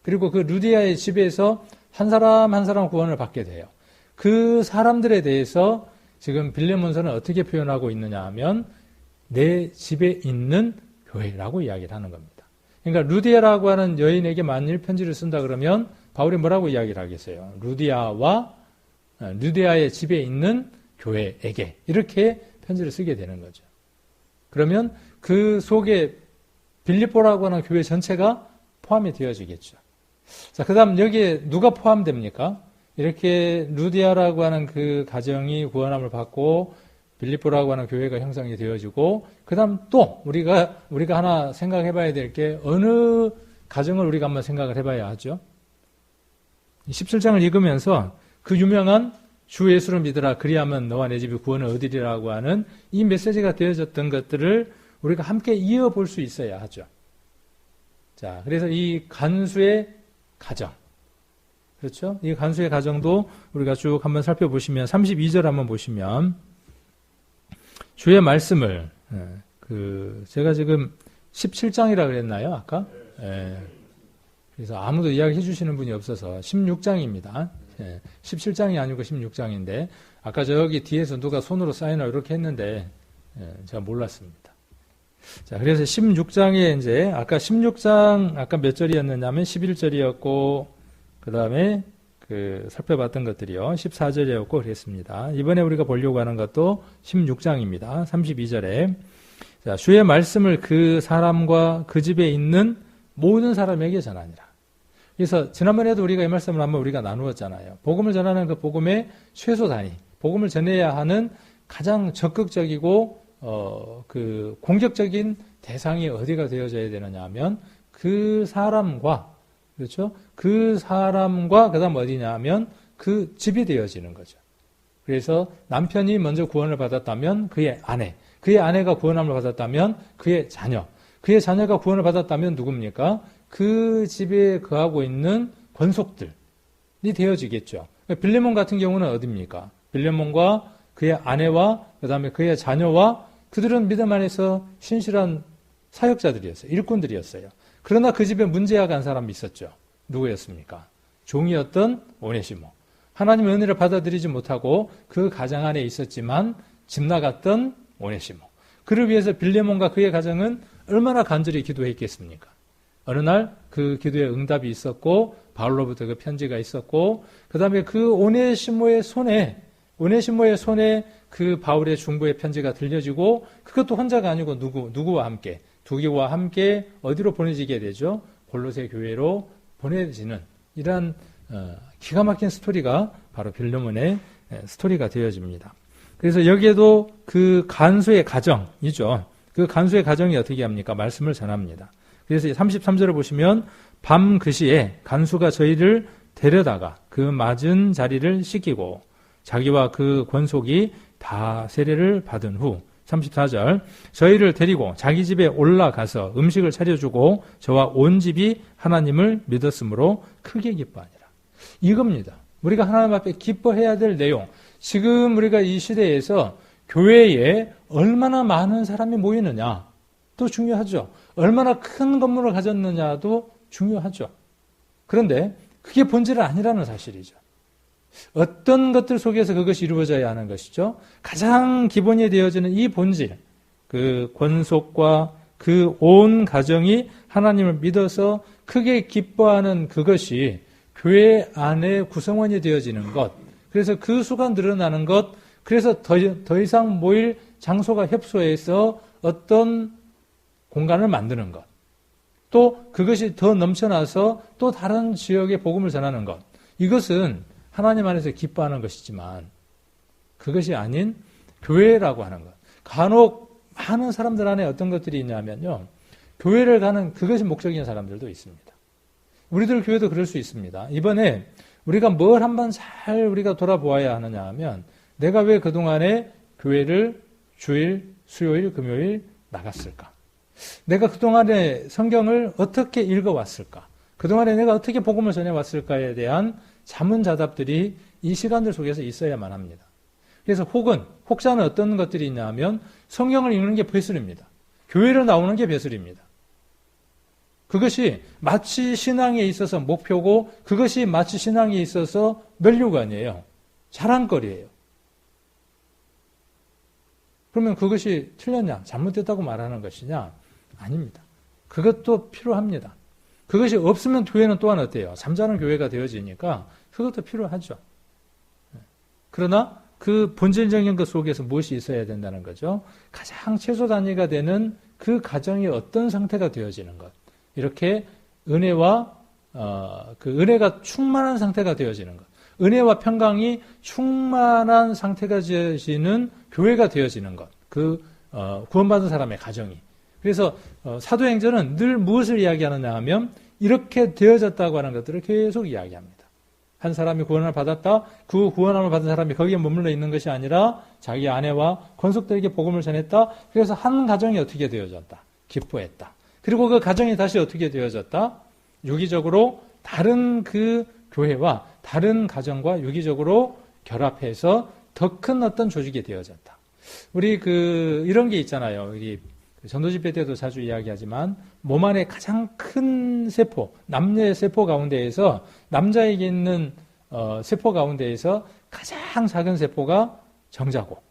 그리고 그 루디아의 집에서 한 사람 구원을 받게 돼요. 그 사람들에 대해서 지금 빌레몬서는 어떻게 표현하고 있느냐 하면 내 집에 있는 교회라고 이야기를 하는 겁니다. 그러니까 루디아라고 하는 여인에게 만일 편지를 쓴다 그러면 바울이 뭐라고 이야기를 하겠어요? 루디아의 집에 있는 교회에게 이렇게 편지를 쓰게 되는 거죠. 그러면 그 속에 빌립보라고 하는 교회 전체가 포함이 되어지겠죠. 자, 그 다음 여기에 누가 포함됩니까? 이렇게 루디아라고 하는 그 가정이 구원함을 받고 빌립보라고 하는 교회가 형성이 되어지고 그 다음 또 우리가 하나 생각해 봐야 될 게 어느 가정을 우리가 한번 생각을 해봐야 하죠. 17장을 읽으면서 그 유명한 주 예수를 믿으라 그리하면 너와 내 집이 구원을 얻으리라고 하는 이 메시지가 되어졌던 것들을 우리가 함께 이어볼 수 있어야 하죠. 자, 그래서 이 간수의 가정 그렇죠? 이 간수의 가정도 우리가 쭉 한번 살펴보시면 32절 한번 보시면 주의 말씀을 제가 지금 17장이라 그랬나요? 아까? 그래서 아무도 이야기해 주시는 분이 없어서 16장입니다. 17장이 아니고 16장인데 아까 저기 뒤에서 누가 손으로 사인을 이렇게 했는데 제가 몰랐습니다. 자, 그래서 16장에 이제 아까 16장 아까 몇 절이었느냐면 11절이었고 그 다음에 살펴봤던 것들이요 14절이었고 그랬습니다. 이번에 우리가 보려고 하는 것도 16장입니다. 32절에 자, 주의 말씀을 그 사람과 그 집에 있는 모든 사람에게 전하니라. 그래서 지난번에도 우리가 이 말씀을 한번 우리가 나누었잖아요. 복음을 전하는 그 복음의 최소 단위, 복음을 전해야 하는 가장 적극적이고 그 공격적인 대상이 어디가 되어져야 되느냐 하면 그 사람과 그렇죠? 그 사람과 그다음 어디냐 하면 그 집이 되어지는 거죠. 그래서 남편이 먼저 구원을 받았다면 그의 아내, 그의 아내가 구원함을 받았다면 그의 자녀, 그의 자녀가 구원을 받았다면 누굽니까? 그 집에 거하고 있는 권속들이 되어지겠죠. 빌레몬 같은 경우는 어디입니까? 빌레몬과 그의 아내와 그 다음에 그의 자녀와 그들은 믿음 안에서 신실한 사역자들이었어요. 일꾼들이었어요. 그러나 그 집에 문제가 간 사람이 있었죠. 누구였습니까? 종이었던 오네시모. 하나님의 은혜를 받아들이지 못하고 그 가정 안에 있었지만 집 나갔던 오네시모. 그를 위해서 빌레몬과 그의 가정은 얼마나 간절히 기도했겠습니까? 어느 날 그 기도에 응답이 있었고 바울로부터 그 편지가 있었고 그 다음에 그 오네시모의 손에 그 바울의 중보의 편지가 들려지고 그것도 혼자가 아니고 누구와 함께 두 개와 함께 어디로 보내지게 되죠? 골로새 교회로 보내지는 이러한 기가 막힌 스토리가 바로 빌레몬의 스토리가 되어집니다. 그래서 여기에도 그 간수의 가정이죠. 그 간수의 가정이 어떻게 합니까? 말씀을 전합니다. 그래서 33절을 보시면 밤 그 시에 간수가 저희를 데려다가 그 맞은 자리를 씻기고 자기와 그 권속이 다 세례를 받은 후 34절 저희를 데리고 자기 집에 올라가서 음식을 차려주고 저와 온 집이 하나님을 믿었으므로 크게 기뻐하니라. 이겁니다. 우리가 하나님 앞에 기뻐해야 될 내용. 지금 우리가 이 시대에서 교회에 얼마나 많은 사람이 모이느냐도 중요하죠. 얼마나 큰 건물을 가졌느냐도 중요하죠. 그런데 그게 본질은 아니라는 사실이죠. 어떤 것들 속에서 그것이 이루어져야 하는 것이죠. 가장 기본이 되어지는 이 본질, 그 권속과 그 온 가정이 하나님을 믿어서 크게 기뻐하는 그것이 교회 안에 구성원이 되어지는 것, 그래서 그 수가 늘어나는 것, 그래서 더 이상 모일 장소가 협소해서 어떤 공간을 만드는 것, 또 그것이 더 넘쳐나서 또 다른 지역에 복음을 전하는 것, 이것은 하나님 안에서 기뻐하는 것이지만 그것이 아닌 교회라고 하는 것. 간혹 많은 사람들 안에 어떤 것들이 있냐면요, 교회를 가는 그것이 목적인 사람들도 있습니다. 우리들 교회도 그럴 수 있습니다. 이번에 우리가 뭘 한번 잘 우리가 돌아보아야 하느냐 하면 내가 왜 그동안에 교회를 주일, 수요일, 금요일 나갔을까? 내가 그동안에 성경을 어떻게 읽어왔을까? 그동안에 내가 어떻게 복음을 전해왔을까에 대한 자문자답들이 이 시간들 속에서 있어야만 합니다. 그래서 혹자는 어떤 것들이 있냐 하면 성경을 읽는 게 배설입니다. 교회를 나오는 게 배설입니다. 그것이 마치 신앙에 있어서 목표고 그것이 마치 신앙에 있어서 면류관이에요. 자랑거리예요. 그러면 그것이 틀렸냐? 잘못됐다고 말하는 것이냐? 아닙니다. 그것도 필요합니다. 그것이 없으면 교회는 또한 어때요? 잠자는 교회가 되어지니까 그것도 필요하죠. 그러나 그 본질적인 것 속에서 무엇이 있어야 된다는 거죠? 가장 최소 단위가 되는 그 가정이 어떤 상태가 되어지는 것. 이렇게 은혜와 그 은혜가 충만한 상태가 되어지는 것. 은혜와 평강이 충만한 상태가 되어지는 교회가 되어지는 것. 그 구원받은 사람의 가정이. 그래서 사도행전은 늘 무엇을 이야기하느냐 하면 이렇게 되어졌다고 하는 것들을 계속 이야기합니다. 한 사람이 구원을 받았다. 그 구원함을 받은 사람이 거기에 머물러 있는 것이 아니라 자기 아내와 권속들에게 복음을 전했다. 그래서 한 가정이 어떻게 되어졌다. 기뻐했다. 그리고 그 가정이 다시 어떻게 되어졌다. 유기적으로 다른 그 교회와 다른 가정과 유기적으로 결합해서 더 큰 어떤 조직이 되어졌다. 우리 이런 게 있잖아요. 우리 전도 집회 때도 자주 이야기하지만 몸 안에 가장 큰 세포, 남녀의 세포 가운데에서 남자에게 있는 세포 가운데에서 가장 작은 세포가 정자고,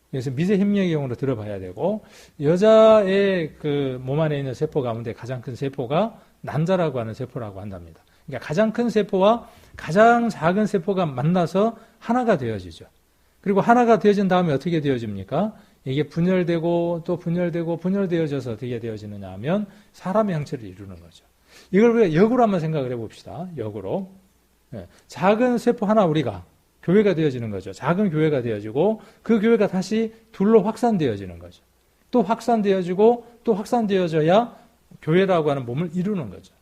그래서 미세 협력형으로 들어봐야 되고, 여자의 그 몸 안에 있는 세포 가운데 가장 큰 세포가 난자라고 하는 세포라고 한답니다. 그러니까 가장 큰 세포와 가장 작은 세포가 만나서 하나가 되어지죠. 그리고 하나가 되어진 다음에 어떻게 되어집니까? 이게 분열되고 또 분열되고 분열되어져서 어떻게 되어지느냐 하면 사람의 형체를 이루는 거죠. 이걸 우리가 역으로 한번 생각을 해봅시다. 역으로. 작은 세포 하나 우리가 교회가 되어지는 거죠. 작은 교회가 되어지고 그 교회가 다시 둘로 확산되어지는 거죠. 또 확산되어지고 또 확산되어져야 교회라고 하는 몸을 이루는 거죠.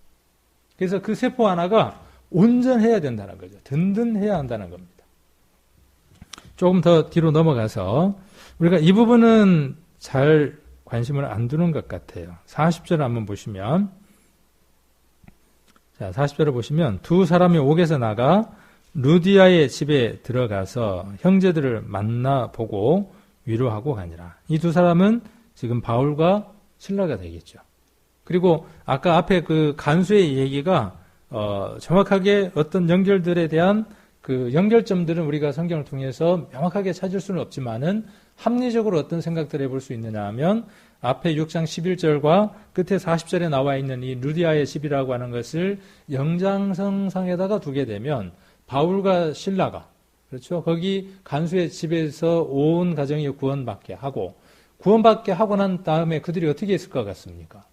그래서 그 세포 하나가 온전해야 된다는 거죠. 든든해야 한다는 겁니다. 조금 더 뒤로 넘어가서 우리가 이 부분은 잘 관심을 안 두는 것 같아요. 40절 한번 보시면, 자, 40절을 보시면 두 사람이 옥에서 나가 루디아의 집에 들어가서 형제들을 만나보고 위로하고 가니라. 이 두 사람은 지금 바울과 실라가 되겠죠. 그리고 아까 앞에 그 간수의 얘기가 정확하게 어떤 연결들에 대한 그 연결점들은 우리가 성경을 통해서 명확하게 찾을 수는 없지만은 합리적으로 어떤 생각들을 해볼 수 있느냐 하면 앞에 6장 11절과 끝에 40절에 나와 있는 이 루디아의 집이라고 하는 것을 영장성상에다가 두게 되면 바울과 실라가 그렇죠. 거기 간수의 집에서 온 가정이 구원받게 하고 구원받게 하고 난 다음에 그들이 어떻게 했을 것 같습니까?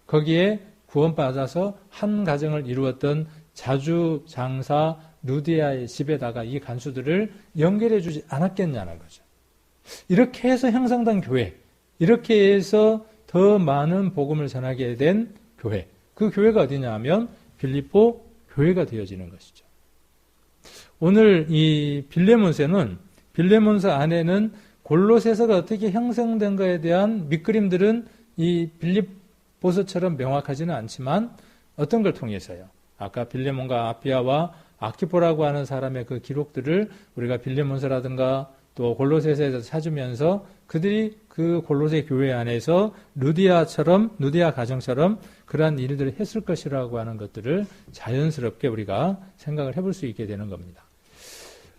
거기에 구원받아서 한 가정을 이루었던 자주 장사 루디아의 집에다가 이 간수들을 연결해 주지 않았겠냐는 거죠. 이렇게 해서 형성된 교회, 이렇게 해서 더 많은 복음을 전하게 된 교회, 그 교회가 어디냐 하면 빌립보 교회가 되어지는 것이죠. 오늘 이 빌레몬서 안에는 골로새서가 어떻게 형성된 것에 대한 밑그림들은 이 빌립보서처럼 명확하지는 않지만 어떤 걸 통해서요? 아까 빌레몬과 아피아와 아키포라고 하는 사람의 그 기록들을 우리가 빌레몬서라든가 또 골로새서에서 찾으면서 그들이 그 골로새 교회 안에서 루디아 가정처럼 그러한 일들을 했을 것이라고 하는 것들을 자연스럽게 우리가 생각을 해볼 수 있게 되는 겁니다.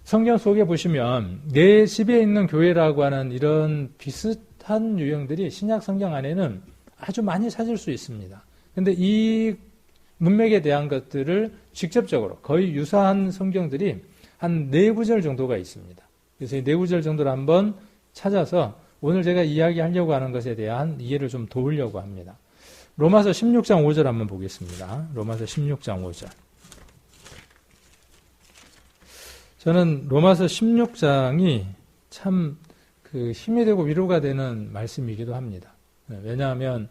성경 속에 보시면 내 집에 있는 교회라고 하는 이런 비슷한 유형들이 신약 성경 안에는 아주 많이 찾을 수 있습니다. 그런데 이 문맥에 대한 것들을 직접적으로 거의 유사한 성경들이 한 4구절 정도가 있습니다. 그래서 이 4구절 정도를 한번 찾아서 오늘 제가 이야기하려고 하는 것에 대한 이해를 좀 도우려고 합니다. 로마서 16장 5절 한번 보겠습니다. 로마서 16장 5절. 저는 로마서 16장이 참 그 힘이 되고 위로가 되는 말씀이기도 합니다. 왜냐하면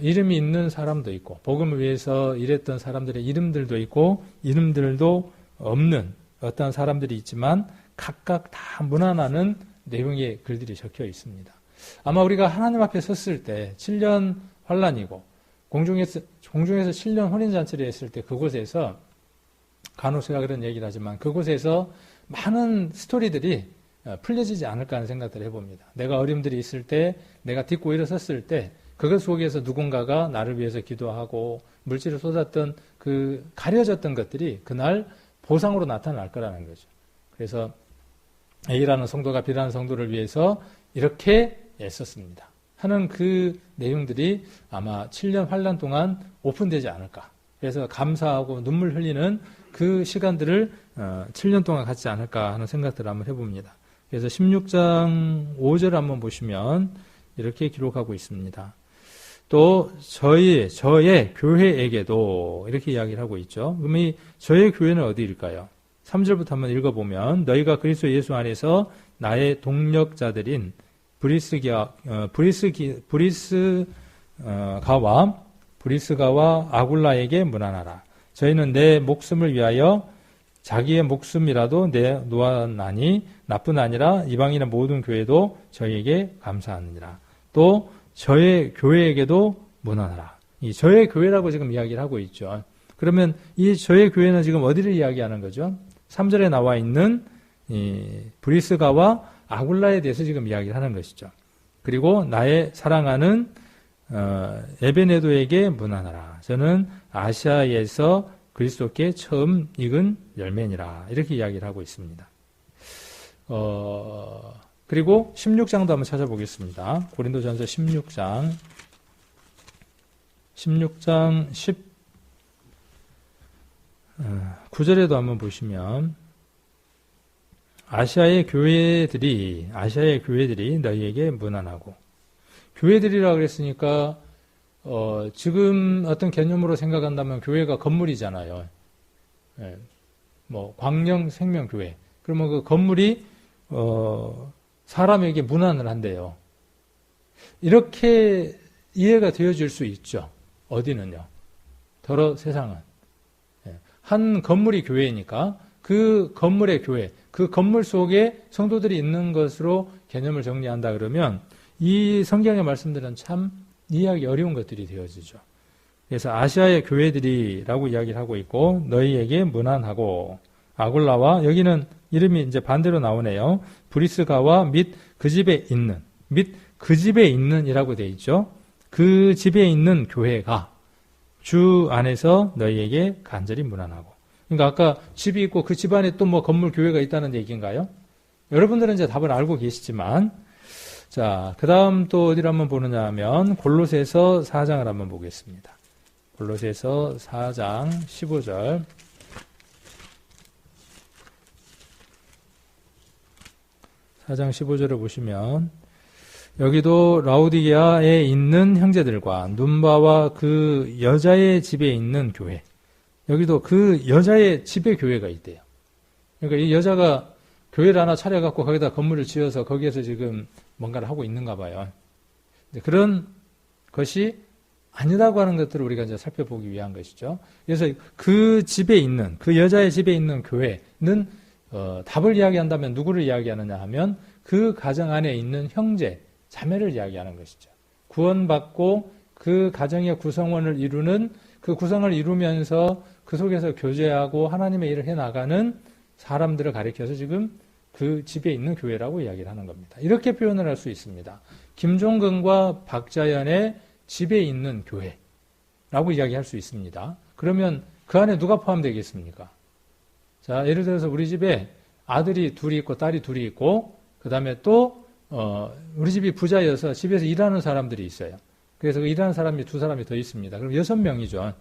이름이 있는 사람도 있고 복음을 위해서 일했던 사람들의 이름들도 있고 이름들도 없는 어떤 사람들이 있지만 각각 다 무난하는 내용의 글들이 적혀 있습니다. 아마 우리가 하나님 앞에 섰을 때 7년 환란이고 공중에서 7년 혼인잔치를 했을 때 그곳에서 간혹 제가 그런 얘기를 하지만 그곳에서 많은 스토리들이 풀려지지 않을까 하는 생각들을 해봅니다. 내가 어려움들이 있을 때 내가 딛고 일어섰을 때 그것 속에서 누군가가 나를 위해서 기도하고 물질을 쏟았던 그 가려졌던 것들이 그날 보상으로 나타날 거라는 거죠. 그래서 A라는 성도가 B라는 성도를 위해서 이렇게 애썼습니다 하는 그 내용들이 아마 7년 환란 동안 오픈되지 않을까. 그래서 감사하고 눈물 흘리는 그 시간들을 7년 동안 갖지 않을까 하는 생각들을 한번 해봅니다. 그래서 16장 5절 한번 보시면 이렇게 기록하고 있습니다. 또 저의 교회에게도 이렇게 이야기를 하고 있죠. 그럼 이 저의 교회는 어디일까요? 3절부터 한번 읽어보면 너희가 그리스도 예수 안에서 나의 동력자들인 브리스가와 아굴라에게 문안하라. 저희는 내 목숨을 위하여 자기의 목숨이라도 내놓았나니 나뿐 아니라 이방인의 모든 교회도 저희에게 감사하느니라. 또 저의 교회에게도 문안하라. 이 저의 교회라고 지금 이야기를 하고 있죠. 그러면 이 저의 교회는 지금 어디를 이야기하는 거죠? 3절에 나와 있는 이 브리스가와 아굴라에 대해서 지금 이야기를 하는 것이죠. 그리고 나의 사랑하는 에베네도에게 문안하라. 저는 아시아에서 그리스도께 처음 익은 열매니라. 이렇게 이야기를 하고 있습니다. 그리고 16장도 한번 찾아보겠습니다. 고린도전서 16장 9절에도 한번 보시면 아시아의 교회들이 너희에게 문안하고 교회들이라고 그랬으니까 지금 어떤 개념으로 생각한다면 교회가 건물이잖아요. 예, 뭐 광령 생명교회. 그러면 그 건물이 사람에게 문안을 한대요. 이렇게 이해가 되어질 수 있죠. 어디는요? 더러 세상은. 예, 한 건물이 교회니까 그 건물의 교회, 그 건물 속에 성도들이 있는 것으로 개념을 정리한다 그러면 이 성경의 말씀들은 참 이해하기 어려운 것들이 되어지죠. 그래서 아시아의 교회들이라고 이야기를 하고 있고 너희에게 문안하고 아굴라와 여기는 이름이 이제 반대로 나오네요. 브리스가와 및 그 집에 있는이라고 되어 있죠. 그 집에 있는 교회가 주 안에서 너희에게 간절히 문안하고 그러니까 아까 집이 있고 그 집 안에 또 뭐 건물 교회가 있다는 얘기인가요? 여러분들은 이제 답을 알고 계시지만, 자, 그 다음 또 어디를 한번 보느냐 하면 골로새서 4장을 한번 보겠습니다. 골로새서 4장 15절. 4장 15절을 보시면 여기도 라오디게아에 있는 형제들과 눈바와 그 여자의 집에 있는 교회, 여기도 그 여자의 집에 교회가 있대요. 그러니까 이 여자가 교회를 하나 차려갖고 거기다 건물을 지어서 거기에서 지금 뭔가를 하고 있는가 봐요. 그런 것이 아니라고 하는 것들을 우리가 이제 살펴보기 위한 것이죠. 그래서 그 집에 있는, 그 여자의 집에 있는 교회는 답을 이야기한다면 누구를 이야기하느냐 하면 그 가정 안에 있는 형제, 자매를 이야기하는 것이죠. 구원받고 그 가정의 구성원을 이루는, 그 구성을 이루면서 그 속에서 교제하고 하나님의 일을 해나가는 사람들을 가리켜서 지금 그 집에 있는 교회라고 이야기를 하는 겁니다. 이렇게 표현을 할 수 있습니다. 김종근과 박자연의 집에 있는 교회라고 이야기할 수 있습니다. 그러면 그 안에 누가 포함되겠습니까? 자, 예를 들어서 우리 집에 아들이 둘이 있고 딸이 둘이 있고 그 다음에 또 우리 집이 부자여서 집에서 일하는 사람들이 있어요. 그래서 그 일하는 사람이 두 사람이 더 있습니다. 그럼 6명이죠.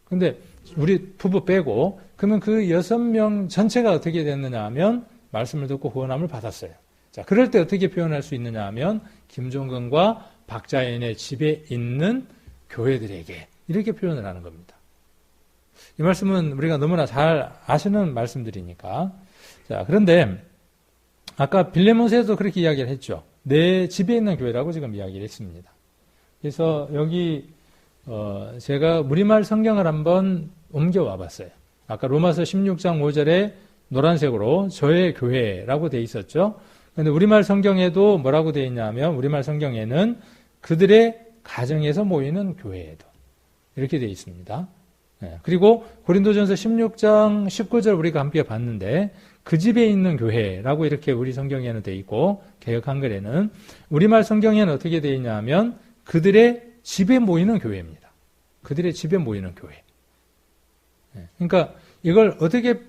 근데 우리 부부 빼고 그러면 그 6명 전체가 어떻게 됐느냐 하면 말씀을 듣고 구원함을 받았어요. 자, 그럴 때 어떻게 표현할 수 있느냐 하면 김종근과 박자연의 집에 있는 교회들에게 이렇게 표현을 하는 겁니다. 이 말씀은 우리가 너무나 잘 아시는 말씀들이니까. 자, 그런데 아까 빌레몬서에도 그렇게 이야기를 했죠. 내 집에 있는 교회라고 지금 이야기를 했습니다. 그래서 여기 제가 우리말 성경을 한번 옮겨와 봤어요. 아까 로마서 16장 5절에 노란색으로 저의 교회라고 돼 있었죠. 그런데 우리말 성경에도 뭐라고 돼 있냐면 우리말 성경에는 그들의 가정에서 모이는 교회에도 이렇게 돼 있습니다. 그리고 고린도전서 16장 19절 우리가 함께 봤는데 그 집에 있는 교회라고 이렇게 우리 성경에는 돼 있고 개역 한글에는 우리말 성경에는 어떻게 돼 있냐면 그들의 집에 모이는 교회입니다. 그들의 집에 모이는 교회. 그러니까 이걸 어떻게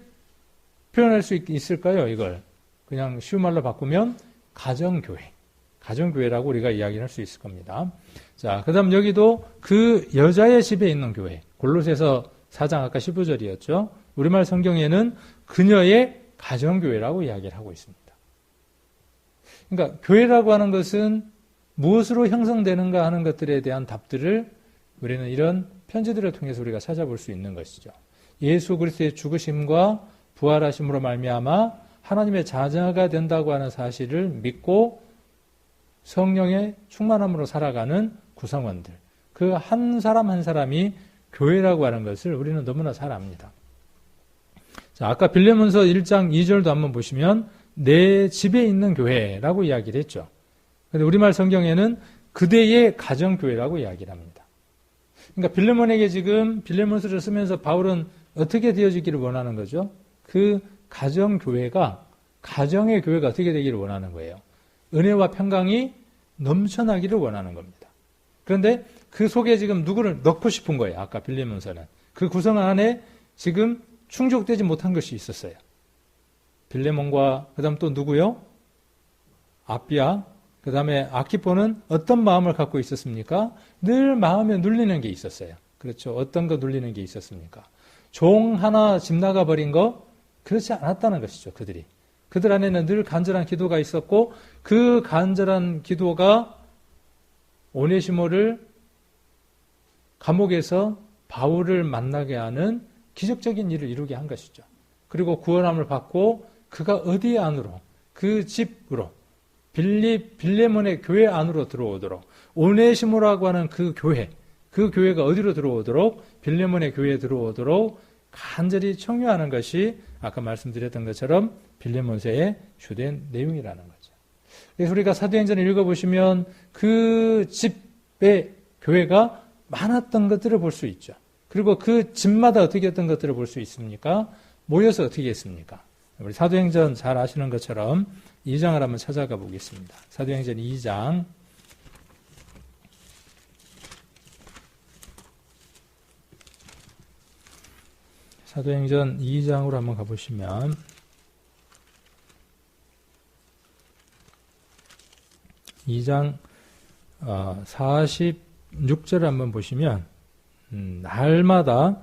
표현할 수 있을까요? 이걸 그냥 쉬운 말로 바꾸면 가정교회. 가정교회라고 우리가 이야기할 수 있을 겁니다. 자, 그 다음 여기도 그 여자의 집에 있는 교회. 골로새서 4장 아까 15절이었죠. 우리말 성경에는 그녀의 가정교회라고 이야기를 하고 있습니다. 그러니까 교회라고 하는 것은 무엇으로 형성되는가 하는 것들에 대한 답들을 우리는 이런 편지들을 통해서 우리가 찾아볼 수 있는 것이죠. 예수 그리스도의 죽으심과 부활하심으로 말미암아 하나님의 자녀가 된다고 하는 사실을 믿고 성령의 충만함으로 살아가는 구성원들. 그 한 사람 한 사람이 교회라고 하는 것을 우리는 너무나 잘 압니다. 자, 아까 빌레몬서 1장 2절도 한번 보시면 내 집에 있는 교회라고 이야기를 했죠. 그런데 우리말 성경에는 그대의 가정교회라고 이야기를 합니다. 그러니까 빌레몬에게 지금 빌레몬서를 쓰면서 바울은 어떻게 되어지기를 원하는 거죠? 그 가정교회가, 가정의 교회가 어떻게 되기를 원하는 거예요? 은혜와 평강이 넘쳐나기를 원하는 겁니다. 그런데 그 속에 지금 누구를 넣고 싶은 거예요. 아까 빌레몬서는. 그 구성 안에 지금 충족되지 못한 것이 있었어요. 빌레몬과 그 다음 또 누구요? 아비아, 그 다음에 아키포는 어떤 마음을 갖고 있었습니까? 늘 마음에 눌리는 게 있었어요. 그렇죠. 어떤 거 눌리는 게 있었습니까? 종 하나 집 나가버린 거 그렇지 않았다는 것이죠. 그들이. 그들 안에는 늘 간절한 기도가 있었고 그 간절한 기도가 오네시모를 감옥에서 바울을 만나게 하는 기적적인 일을 이루게 한 것이죠. 그리고 구원함을 받고 그가 어디 안으로, 그 집으로, 빌레몬의 교회 안으로 들어오도록, 오네시모라고 하는 그 교회가 어디로 들어오도록, 빌레몬의 교회에 들어오도록 간절히 청유하는 것이 아까 말씀드렸던 것처럼 빌레몬서의 주된 내용이라는 거죠. 그래서 우리가 사도행전을 읽어보시면 그 집의 교회가 많았던 것들을 볼 수 있죠. 그리고 그 집마다 어떻게 했던 것들을 볼 수 있습니까? 모여서 어떻게 했습니까? 우리 사도행전 잘 아시는 것처럼 2장을 한번 찾아가 보겠습니다. 사도행전 2장. 사도행전 2장으로 한번 가보시면 2장 46절을 한번 보시면 날마다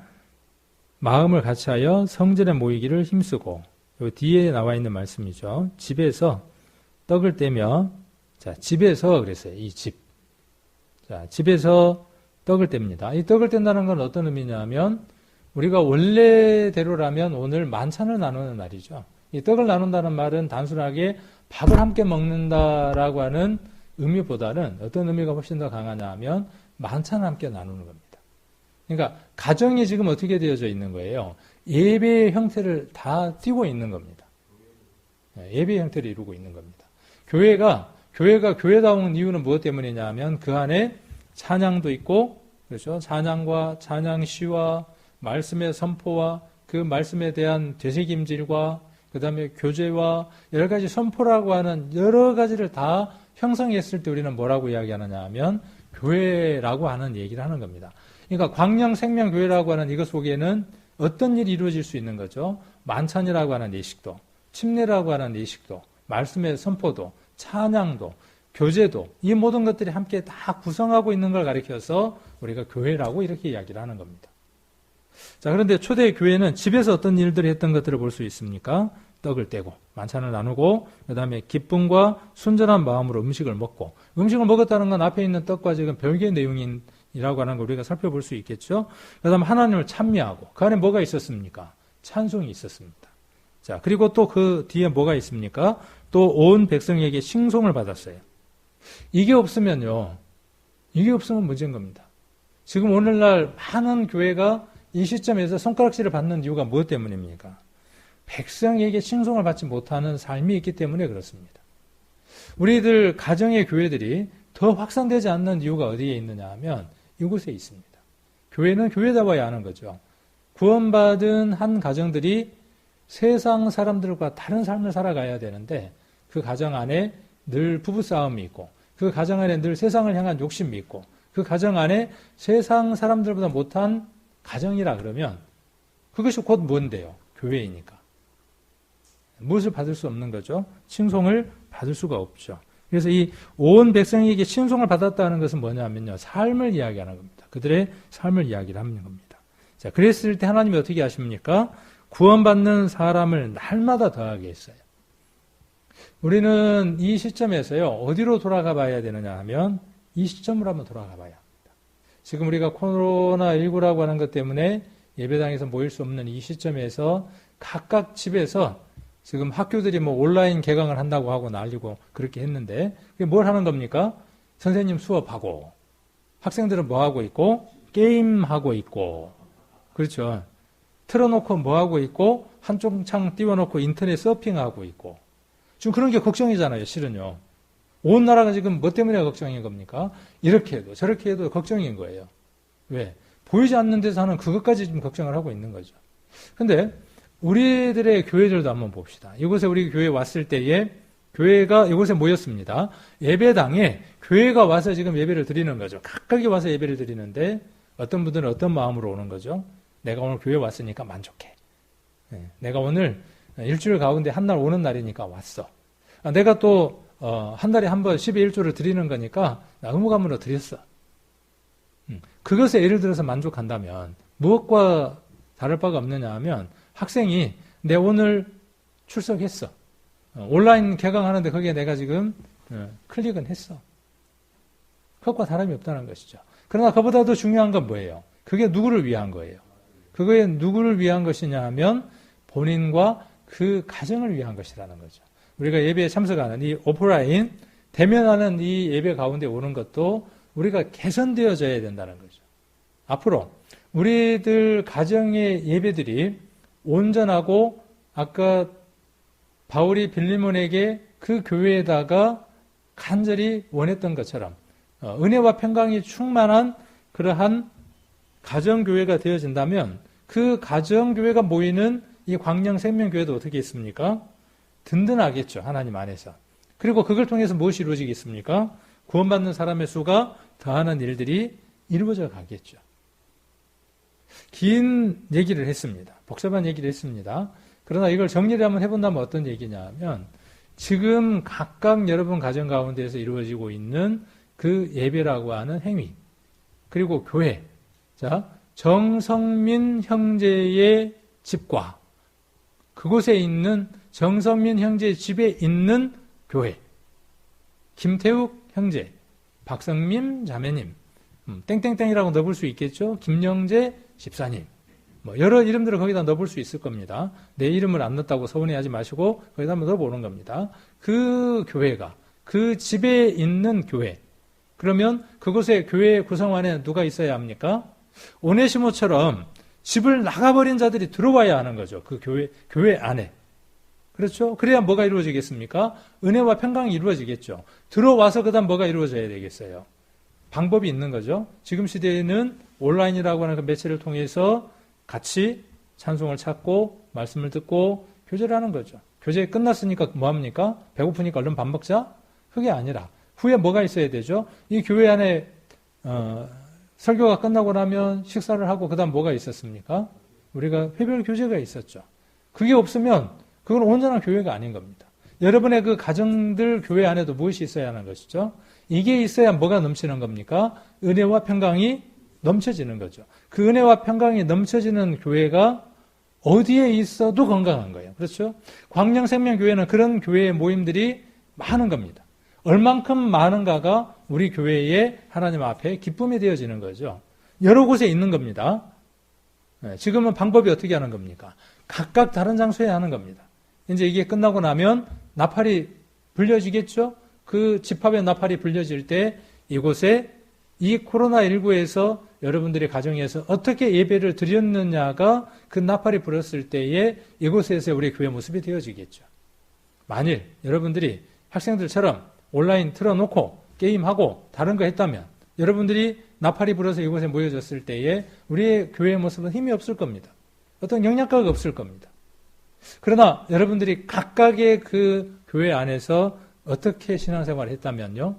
마음을 같이하여 성전에 모이기를 힘쓰고, 요 뒤에 나와 있는 말씀이죠. 집에서 떡을 떼며, 자, 집에서 그랬어요. 이 집. 자, 집에서 떡을 뗍니다. 이 떡을 뗀다는 건 어떤 의미냐면 우리가 원래대로라면 오늘 만찬을 나누는 날이죠. 이 떡을 나눈다는 말은 단순하게 밥을 함께 먹는다라고 하는 의미보다는 어떤 의미가 훨씬 더 강하냐 하면 만찬을 함께 나누는 겁니다. 그러니까 가정이 지금 어떻게 되어져 있는 거예요? 예배의 형태를 다 띠고 있는 겁니다. 예배의 형태를 이루고 있는 겁니다. 교회가 교회다운 이유는 무엇 때문이냐 하면 그 안에 찬양도 있고, 그렇죠? 찬양과 찬양 시와 말씀의 선포와 그 말씀에 대한 되새김질과 그 다음에 교제와 여러 가지 선포라고 하는 여러 가지를 다 형성했을 때 우리는 뭐라고 이야기하느냐 하면 교회라고 하는 얘기를 하는 겁니다. 그러니까 광양생명교회라고 하는 이것 속에는 어떤 일이 이루어질 수 있는 거죠? 만찬이라고 하는 예식도, 침례라고 하는 예식도, 말씀의 선포도, 찬양도, 교제도, 이 모든 것들이 함께 다 구성하고 있는 걸 가리켜서 우리가 교회라고 이렇게 이야기를 하는 겁니다. 자, 그런데 초대 교회는 집에서 어떤 일들을 했던 것들을 볼 수 있습니까? 떡을 떼고 만찬을 나누고, 그 다음에 기쁨과 순전한 마음으로 음식을 먹고, 음식을 먹었다는 건 앞에 있는 떡과 지금 별개의 내용이라고 하는 걸 우리가 살펴볼 수 있겠죠. 그 다음에 하나님을 찬미하고, 그 안에 뭐가 있었습니까? 찬송이 있었습니다. 자, 그리고 또 그 뒤에 뭐가 있습니까? 또 온 백성에게 칭송을 받았어요. 이게 없으면 문제인 겁니다. 지금 오늘날 많은 교회가 이 시점에서 손가락질을 받는 이유가 무엇 때문입니까? 백성에게 칭송을 받지 못하는 삶이 있기 때문에 그렇습니다. 우리들 가정의 교회들이 더 확산되지 않는 이유가 어디에 있느냐 하면 이곳에 있습니다. 교회는 교회다워야 하는 거죠. 구원받은 한 가정들이 세상 사람들과 다른 삶을 살아가야 되는데 그 가정 안에 늘 부부싸움이 있고, 그 가정 안에 늘 세상을 향한 욕심이 있고, 그 가정 안에 세상 사람들보다 못한 가정이라 그러면 그것이 곧 뭔데요? 교회이니까. 무엇을 받을 수 없는 거죠? 칭송을 받을 수가 없죠. 그래서 이 온 백성에게 칭송을 받았다는 것은 뭐냐면요, 삶을 이야기하는 겁니다. 그들의 삶을 이야기를 하는 겁니다. 자, 그랬을 때 하나님이 어떻게 하십니까? 구원받는 사람을 날마다 더하게 했어요. 우리는 이 시점에서요, 어디로 돌아가 봐야 되느냐 하면 이 시점으로 한번 돌아가 봐야 합니다. 지금 우리가 코로나19라고 하는 것 때문에 예배당에서 모일 수 없는 이 시점에서 각각 집에서 지금 학교들이 뭐 온라인 개강을 한다고 하고 난리고 그렇게 했는데, 그게 뭘 하는 겁니까? 선생님 수업하고, 학생들은 뭐 하고 있고? 게임하고 있고, 그렇죠. 틀어놓고 뭐 하고 있고, 한쪽 창 띄워놓고 인터넷 서핑하고 있고. 지금 그런 게 걱정이잖아요, 실은요. 온 나라가 지금 뭐 때문에 걱정인 겁니까? 이렇게 해도 저렇게 해도 걱정인 거예요. 왜? 보이지 않는 데서 하는 그것까지 지금 걱정을 하고 있는 거죠. 근데 우리들의 교회들도 한번 봅시다. 이곳에 우리 교회 왔을 때에 교회가 이곳에 모였습니다. 예배당에 교회가 와서 지금 예배를 드리는 거죠. 각각이 와서 예배를 드리는데 어떤 분들은 어떤 마음으로 오는 거죠? 내가 오늘 교회 왔으니까 만족해. 내가 오늘 일주일 가운데 한 날 오는 날이니까 왔어. 내가 또 한 달에 한 번 10의 1조를 드리는 거니까 나 의무감으로 드렸어. 그것에 예를 들어서 만족한다면 무엇과 다를 바가 없느냐 하면 학생이 내 오늘 출석했어. 온라인 개강하는데 거기에 내가 지금 클릭은 했어. 그것과 다름이 없다는 것이죠. 그러나 그보다 더 중요한 건 뭐예요? 그게 누구를 위한 거예요? 그거에 누구를 위한 것이냐 하면 본인과 그 가정을 위한 것이라는 거죠. 우리가 예배에 참석하는 이 오프라인, 대면하는 이 예배 가운데 오는 것도 우리가 개선되어져야 된다는 거죠. 앞으로 우리들 가정의 예배들이 온전하고 아까 바울이 빌리몬에게 그 교회에다가 간절히 원했던 것처럼 은혜와 평강이 충만한 그러한 가정교회가 되어진다면 그 가정교회가 모이는 이 광양생명교회도 어떻게 있습니까? 든든하겠죠. 하나님 안에서. 그리고 그걸 통해서 무엇이 이루어지겠습니까? 구원받는 사람의 수가 더하는 일들이 이루어져 가겠죠. 긴 얘기를 했습니다. 복잡한 얘기를 했습니다. 그러나 이걸 정리를 한번 해본다면 어떤 얘기냐 하면 지금 각각 여러분 가정 가운데에서 이루어지고 있는 그 예배라고 하는 행위 그리고 교회 자 정성민 형제의 집과 그곳에 있는 정성민 형제의 집에 있는 교회 김태욱 형제 박성민 자매님 땡땡땡이라고 넣어볼 수 있겠죠. 김영재 집사님 뭐 여러 이름들을 거기다 넣어볼 수 있을 겁니다. 내 이름을 안 넣었다고 서운해하지 마시고 거기다 한번 넣어보는 겁니다. 그 교회가 그 집에 있는 교회 그러면 그곳에 교회 구성원에 누가 있어야 합니까? 오네시모처럼 집을 나가버린 자들이 들어와야 하는 거죠. 그 교회 안에. 그렇죠? 그래야 뭐가 이루어지겠습니까? 은혜와 평강이 이루어지겠죠. 들어와서 그 다음 뭐가 이루어져야 되겠어요? 방법이 있는 거죠. 지금 시대에는 온라인이라고 하는 그 매체를 통해서 같이 찬송을 찾고 말씀을 듣고 교제를 하는 거죠. 교제 끝났으니까 뭐합니까? 배고프니까 얼른 밥 먹자? 그게 아니라 후에 뭐가 있어야 되죠? 이 교회 안에 설교가 끝나고 나면 식사를 하고 그 다음 뭐가 있었습니까? 우리가 회별 교제가 있었죠. 그게 없으면 그건 온전한 교회가 아닌 겁니다. 여러분의 그 가정들 교회 안에도 무엇이 있어야 하는 것이죠? 이게 있어야 뭐가 넘치는 겁니까? 은혜와 평강이 넘쳐지는 거죠. 그 은혜와 평강이 넘쳐지는 교회가 어디에 있어도 건강한 거예요. 그렇죠? 광명생명교회는 그런 교회의 모임들이 많은 겁니다. 얼만큼 많은가가 우리 교회의 하나님 앞에 기쁨이 되어지는 거죠. 여러 곳에 있는 겁니다. 지금은 방법이 어떻게 하는 겁니까? 각각 다른 장소에 하는 겁니다. 이제 이게 끝나고 나면 나팔이 불려지겠죠? 그 집합의 나팔이 불려질 때 이곳에 이 코로나19에서 여러분들의 가정에서 어떻게 예배를 드렸느냐가 그 나팔이 불었을 때에 이곳에서 우리 교회 모습이 되어지겠죠. 만일 여러분들이 학생들처럼 온라인 틀어놓고 게임하고 다른 거 했다면 여러분들이 나팔이 불어서 이곳에 모여졌을 때에 우리의 교회의 모습은 힘이 없을 겁니다. 어떤 영향가가 없을 겁니다. 그러나 여러분들이 각각의 그 교회 안에서 어떻게 신앙생활을 했다면요.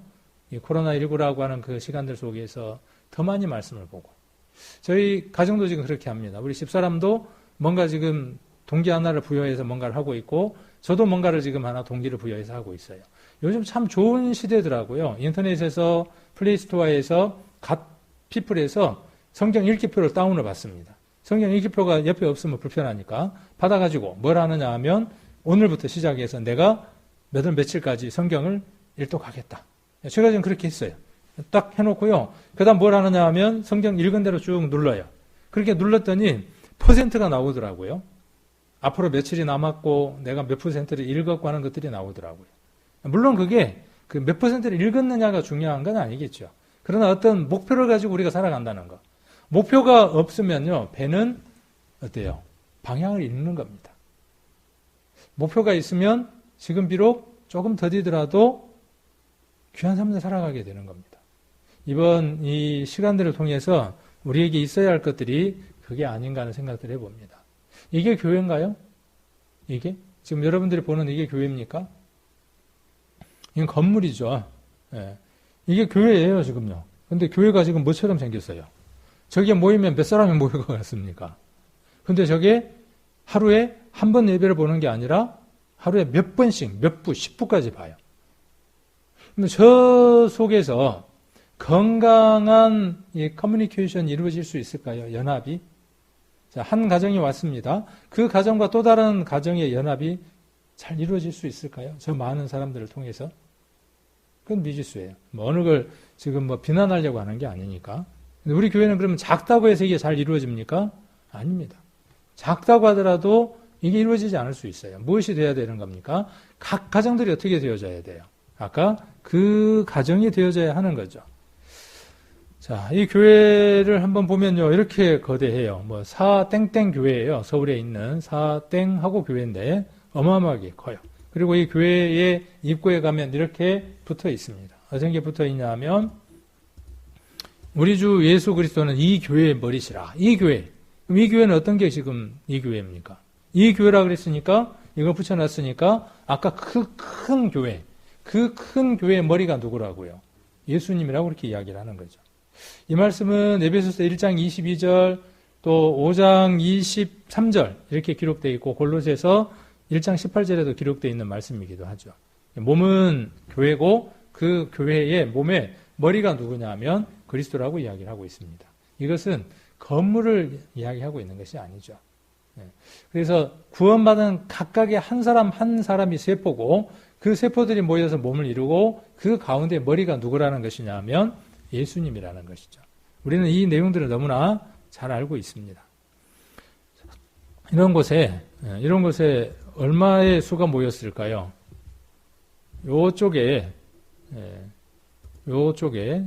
이 코로나19라고 하는 그 시간들 속에서 더 많이 말씀을 보고 저희 가정도 지금 그렇게 합니다. 우리 집사람도 뭔가 지금 동기 하나를 부여해서 뭔가를 하고 있고 저도 뭔가를 지금 하나 동기를 부여해서 하고 있어요. 요즘 참 좋은 시대더라고요. 인터넷에서 플레이스토어에서 갓피플에서 성경 읽기표를 다운을 받습니다. 성경 읽기표가 옆에 없으면 불편하니까 받아가지고 뭘 하느냐 하면 오늘부터 시작해서 내가 몇 월 며칠까지 성경을 일독하겠다. 제가 지금 그렇게 했어요. 딱 해놓고요. 그 다음 뭘 하느냐 하면 성경 읽은 대로 쭉 눌러요. 그렇게 눌렀더니 퍼센트가 나오더라고요. 앞으로 며칠이 남았고 내가 몇 퍼센트를 읽었고 하는 것들이 나오더라고요. 물론 그게 그 몇 퍼센트를 읽었느냐가 중요한 건 아니겠죠. 그러나 어떤 목표를 가지고 우리가 살아간다는 거. 목표가 없으면요. 배는 어때요? 방향을 잃는 겁니다. 목표가 있으면 지금 비록 조금 더디더라도 귀한 삶을 살아가게 되는 겁니다. 이번 이 시간들을 통해서 우리에게 있어야 할 것들이 그게 아닌가 하는 생각들을 해봅니다. 이게 교회인가요? 이게? 지금 여러분들이 보는 이게 교회입니까? 이건 건물이죠. 예. 이게 교회예요, 지금요. 근데 교회가 지금 뭐처럼 생겼어요? 저게 모이면 몇 사람이 모일 것 같습니까? 근데 저게 하루에 한 번 예배를 보는 게 아니라 하루에 몇 번씩, 몇 부, 10부까지 봐요. 근데 저 속에서 건강한 커뮤니케이션이 이루어질 수 있을까요? 연합이? 자, 한 가정이 왔습니다. 그 가정과 또 다른 가정의 연합이 잘 이루어질 수 있을까요? 저 많은 사람들을 통해서? 그건 미지수예요. 뭐 어느 걸 지금 뭐 비난하려고 하는 게 아니니까. 근데 우리 교회는 그러면 작다고 해서 이게 잘 이루어집니까? 아닙니다. 작다고 하더라도 이게 이루어지지 않을 수 있어요. 무엇이 돼야 되는 겁니까? 각 가정들이 어떻게 되어져야 돼요? 아까 그 가정이 되어져야 하는 거죠. 자, 이 교회를 한번 보면요. 이렇게 거대해요. 뭐 사땡땡 교회예요. 서울에 있는 사땡하고 교회인데 어마어마하게 커요. 그리고 이 교회의 입구에 가면 이렇게 붙어 있습니다. 어떤 게 붙어 있냐 하면 우리 주 예수 그리스도는 이 교회의 머리시라. 이 교회. 그럼 이 교회는 어떤 게 지금 이 교회입니까? 이 교회라 그랬으니까 이거 붙여놨으니까 아까 그 큰 교회. 그 큰 교회의 머리가 누구라고요? 예수님이라고 그렇게 이야기를 하는 거죠. 이 말씀은 에베소서 1장 22절 또 5장 23절 이렇게 기록되어 있고 골로새서 1장 18절에도 기록되어 있는 말씀이기도 하죠. 몸은 교회고 그 교회의 몸의 머리가 누구냐 하면 그리스도라고 이야기를 하고 있습니다. 이것은 건물을 이야기하고 있는 것이 아니죠. 그래서 구원받은 각각의 한 사람 한 사람이 세포고 그 세포들이 모여서 몸을 이루고 그 가운데 머리가 누구라는 것이냐 하면 예수님이라는 것이죠. 우리는 이 내용들을 너무나 잘 알고 있습니다. 이런 곳에 얼마의 수가 모였을까요? 요쪽에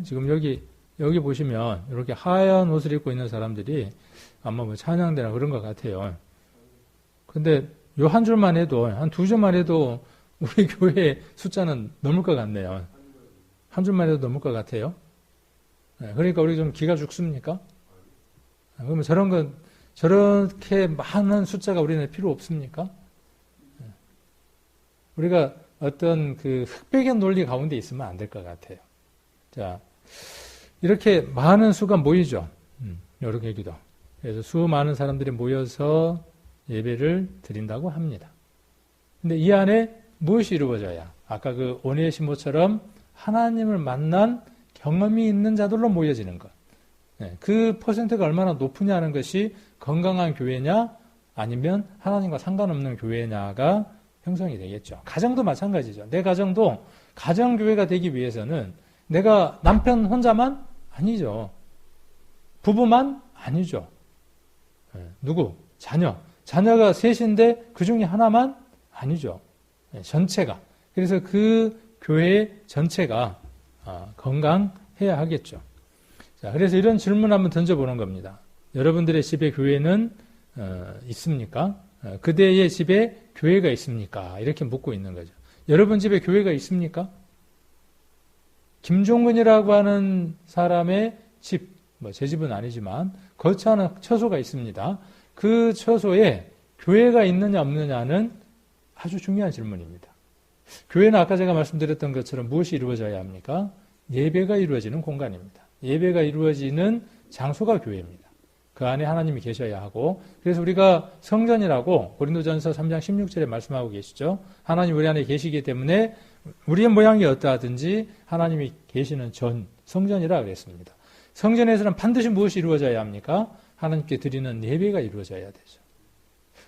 지금 여기 보시면 이렇게 하얀 옷을 입고 있는 사람들이 아마 뭐 찬양대나 그런 것 같아요. 근데 요 한 줄만 해도, 한 두 줄만 해도 우리 교회 숫자는 넘을 것 같네요. 한 줄만 해도 넘을 것 같아요. 그러니까 우리 좀 기가 죽습니까? 그러면 저렇게 많은 숫자가 우리는 필요 없습니까? 우리가 어떤 그 흑백의 논리 가운데 있으면 안 될 것 같아요. 자, 이렇게 많은 수가 모이죠. 이렇게 기도. 그래서 수많은 사람들이 모여서 예배를 드린다고 합니다. 근데 이 안에 무엇이 이루어져야? 아까 그 오네시모처럼 하나님을 만난 경험이 있는 자들로 모여지는 것. 그 퍼센트가 얼마나 높으냐는 것이 건강한 교회냐 아니면 하나님과 상관없는 교회냐가 형성이 되겠죠. 가정도 마찬가지죠. 내 가정도 가정교회가 되기 위해서는 내가 남편 혼자만 아니죠. 부부만 아니죠. 누구? 자녀가 셋인데 그 중에 하나만 아니죠. 전체가. 그래서 그 교회 전체가 건강해야 하겠죠. 자, 그래서 이런 질문 한번 던져보는 겁니다. 여러분들의 집에 교회는 있습니까? 그대의 집에 교회가 있습니까? 이렇게 묻고 있는 거죠. 여러분 집에 교회가 있습니까? 김종근이라고 하는 사람의 집, 제 집은 아니지만 거처하는 처소가 있습니다. 그 처소에 교회가 있느냐 없느냐는 아주 중요한 질문입니다. 교회는 아까 제가 말씀드렸던 것처럼 무엇이 이루어져야 합니까? 예배가 이루어지는 공간입니다. 예배가 이루어지는 장소가 교회입니다. 그 안에 하나님이 계셔야 하고, 그래서 우리가 성전이라고 고린도전서 3장 16절에 말씀하고 계시죠. 하나님 우리 안에 계시기 때문에 우리의 모양이 어떠하든지 하나님이 계시는 성전이라 그랬습니다. 성전에서는 반드시 무엇이 이루어져야 합니까? 하나님께 드리는 예배가 이루어져야 되죠.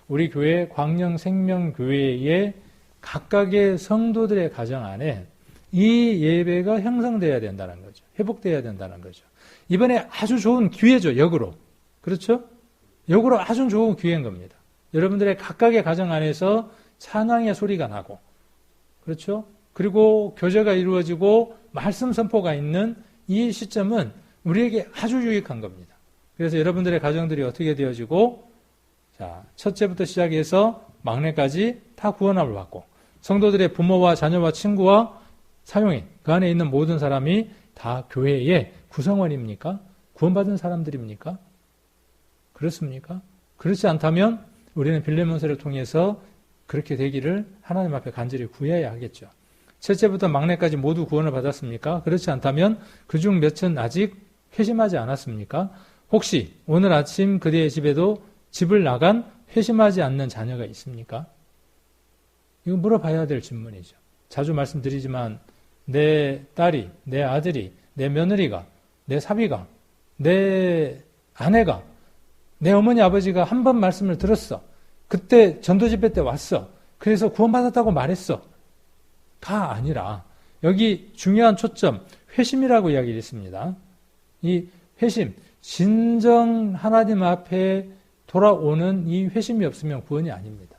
우리 교회 광영생명교회의 각각의 성도들의 가정 안에 이 예배가 형성되어야 된다는 거죠. 회복되어야 된다는 거죠. 이번에 아주 좋은 기회죠. 역으로. 그렇죠? 역으로 아주 좋은 기회인 겁니다. 여러분들의 각각의 가정 안에서 찬양의 소리가 나고, 그렇죠? 그리고 교제가 이루어지고 말씀 선포가 있는 이 시점은 우리에게 아주 유익한 겁니다. 그래서 여러분들의 가정들이 어떻게 되어지고, 자, 첫째부터 시작해서 막내까지 다 구원함을 받고, 성도들의 부모와 자녀와 친구와 사용인, 그 안에 있는 모든 사람이 다 교회의 구성원입니까? 구원받은 사람들입니까? 그렇습니까? 그렇지 않다면 우리는 빌레몬서를 통해서 그렇게 되기를 하나님 앞에 간절히 구해야 하겠죠. 첫째부터 막내까지 모두 구원을 받았습니까? 그렇지 않다면 그중 몇은 아직 회심하지 않았습니까? 혹시 오늘 아침 그대의 집에도 집을 나간 회심하지 않는 자녀가 있습니까? 이거 물어봐야 될 질문이죠. 자주 말씀드리지만 내 딸이, 내 아들이, 내 며느리가, 내 사위가, 내 아내가, 내 어머니 아버지가 한 번 말씀을 들었어. 그때 전도집회 때 왔어. 그래서 구원받았다고 말했어. 가 아니라 여기 중요한 초점 회심이라고 이야기를 했습니다. 이 회심, 진정 하나님 앞에 돌아오는 이 회심이 없으면 구원이 아닙니다.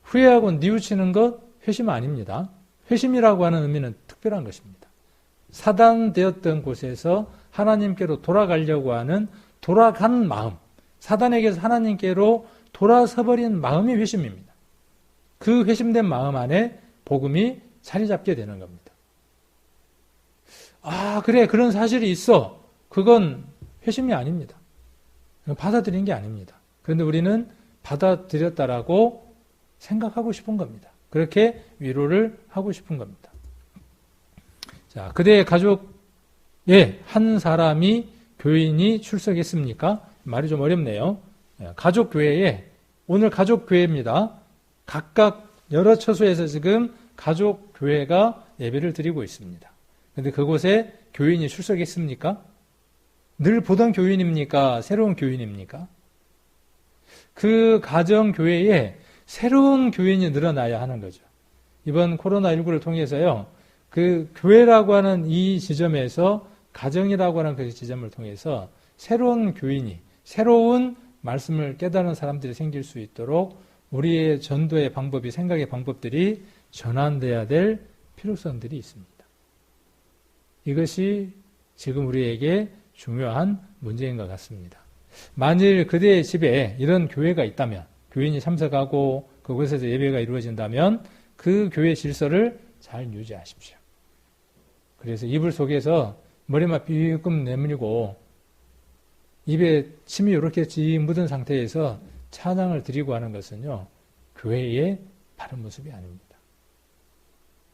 후회하고 뉘우치는 것 회심 아닙니다. 회심이라고 하는 의미는 특별한 것입니다. 사단되었던 곳에서 하나님께로 돌아가려고 하는 돌아간 마음, 사단에게서 하나님께로 돌아서버린 마음이 회심입니다. 그 회심된 마음 안에 복음이 자리 잡게 되는 겁니다. 아, 그래, 그런 사실이 있어. 그건 회심이 아닙니다. 받아들인 게 아닙니다. 그런데 우리는 받아들였다라고 생각하고 싶은 겁니다. 그렇게 위로를 하고 싶은 겁니다. 자, 그대의 가족의 한 사람이 교인이 출석했습니까? 말이 좀 어렵네요. 가족교회에, 오늘 가족교회입니다. 각각 여러 처소에서 지금 가족교회가 예배를 드리고 있습니다. 그런데 그곳에 교인이 출석했습니까? 늘 보던 교인입니까? 새로운 교인입니까? 그 가정교회에 새로운 교인이 늘어나야 하는 거죠. 이번 코로나19를 통해서요, 그 교회라고 하는 이 지점에서 가정이라고 하는 그 지점을 통해서 새로운 교인이, 새로운 말씀을 깨달은 사람들이 생길 수 있도록 우리의 전도의 방법이, 생각의 방법들이 전환돼야 될 필요성들이 있습니다. 이것이 지금 우리에게 중요한 문제인 것 같습니다. 만일 그대의 집에 이런 교회가 있다면, 교인이 참석하고 그곳에서 예배가 이루어진다면 그 교회 질서를 잘 유지하십시오. 그래서 이불 속에서 머리만 삐끔 내밀고 입에 침이 이렇게 찌 묻은 상태에서 찬양을 드리고 하는 것은요, 교회의 바른 모습이 아닙니다.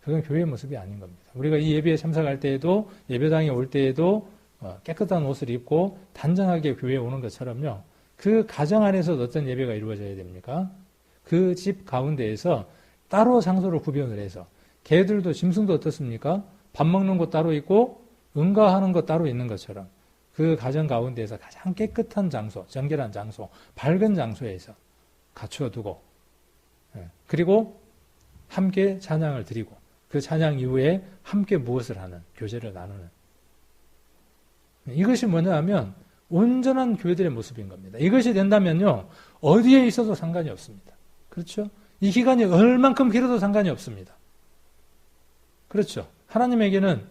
그건 교회의 모습이 아닌 겁니다. 우리가 이 예배에 참석할 때에도, 예배당에 올 때에도 깨끗한 옷을 입고 단정하게 교회에 오는 것처럼요, 그 가정 안에서도 어떤 예배가 이루어져야 됩니까? 그 집 가운데에서 따로 장소를 구별을 해서, 개들도 짐승도 어떻습니까? 밥 먹는 곳 따로 있고 응가하는 곳 따로 있는 것처럼 그 가정 가운데에서 가장 깨끗한 장소, 정결한 장소, 밝은 장소에서 갖추어 두고, 그리고 함께 찬양을 드리고 그 찬양 이후에 함께 무엇을 하는, 교제를 나누는, 이것이 뭐냐 하면 온전한 교회들의 모습인 겁니다. 이것이 된다면요, 어디에 있어도 상관이 없습니다. 그렇죠? 이 기간이 얼만큼 길어도 상관이 없습니다. 그렇죠? 하나님에게는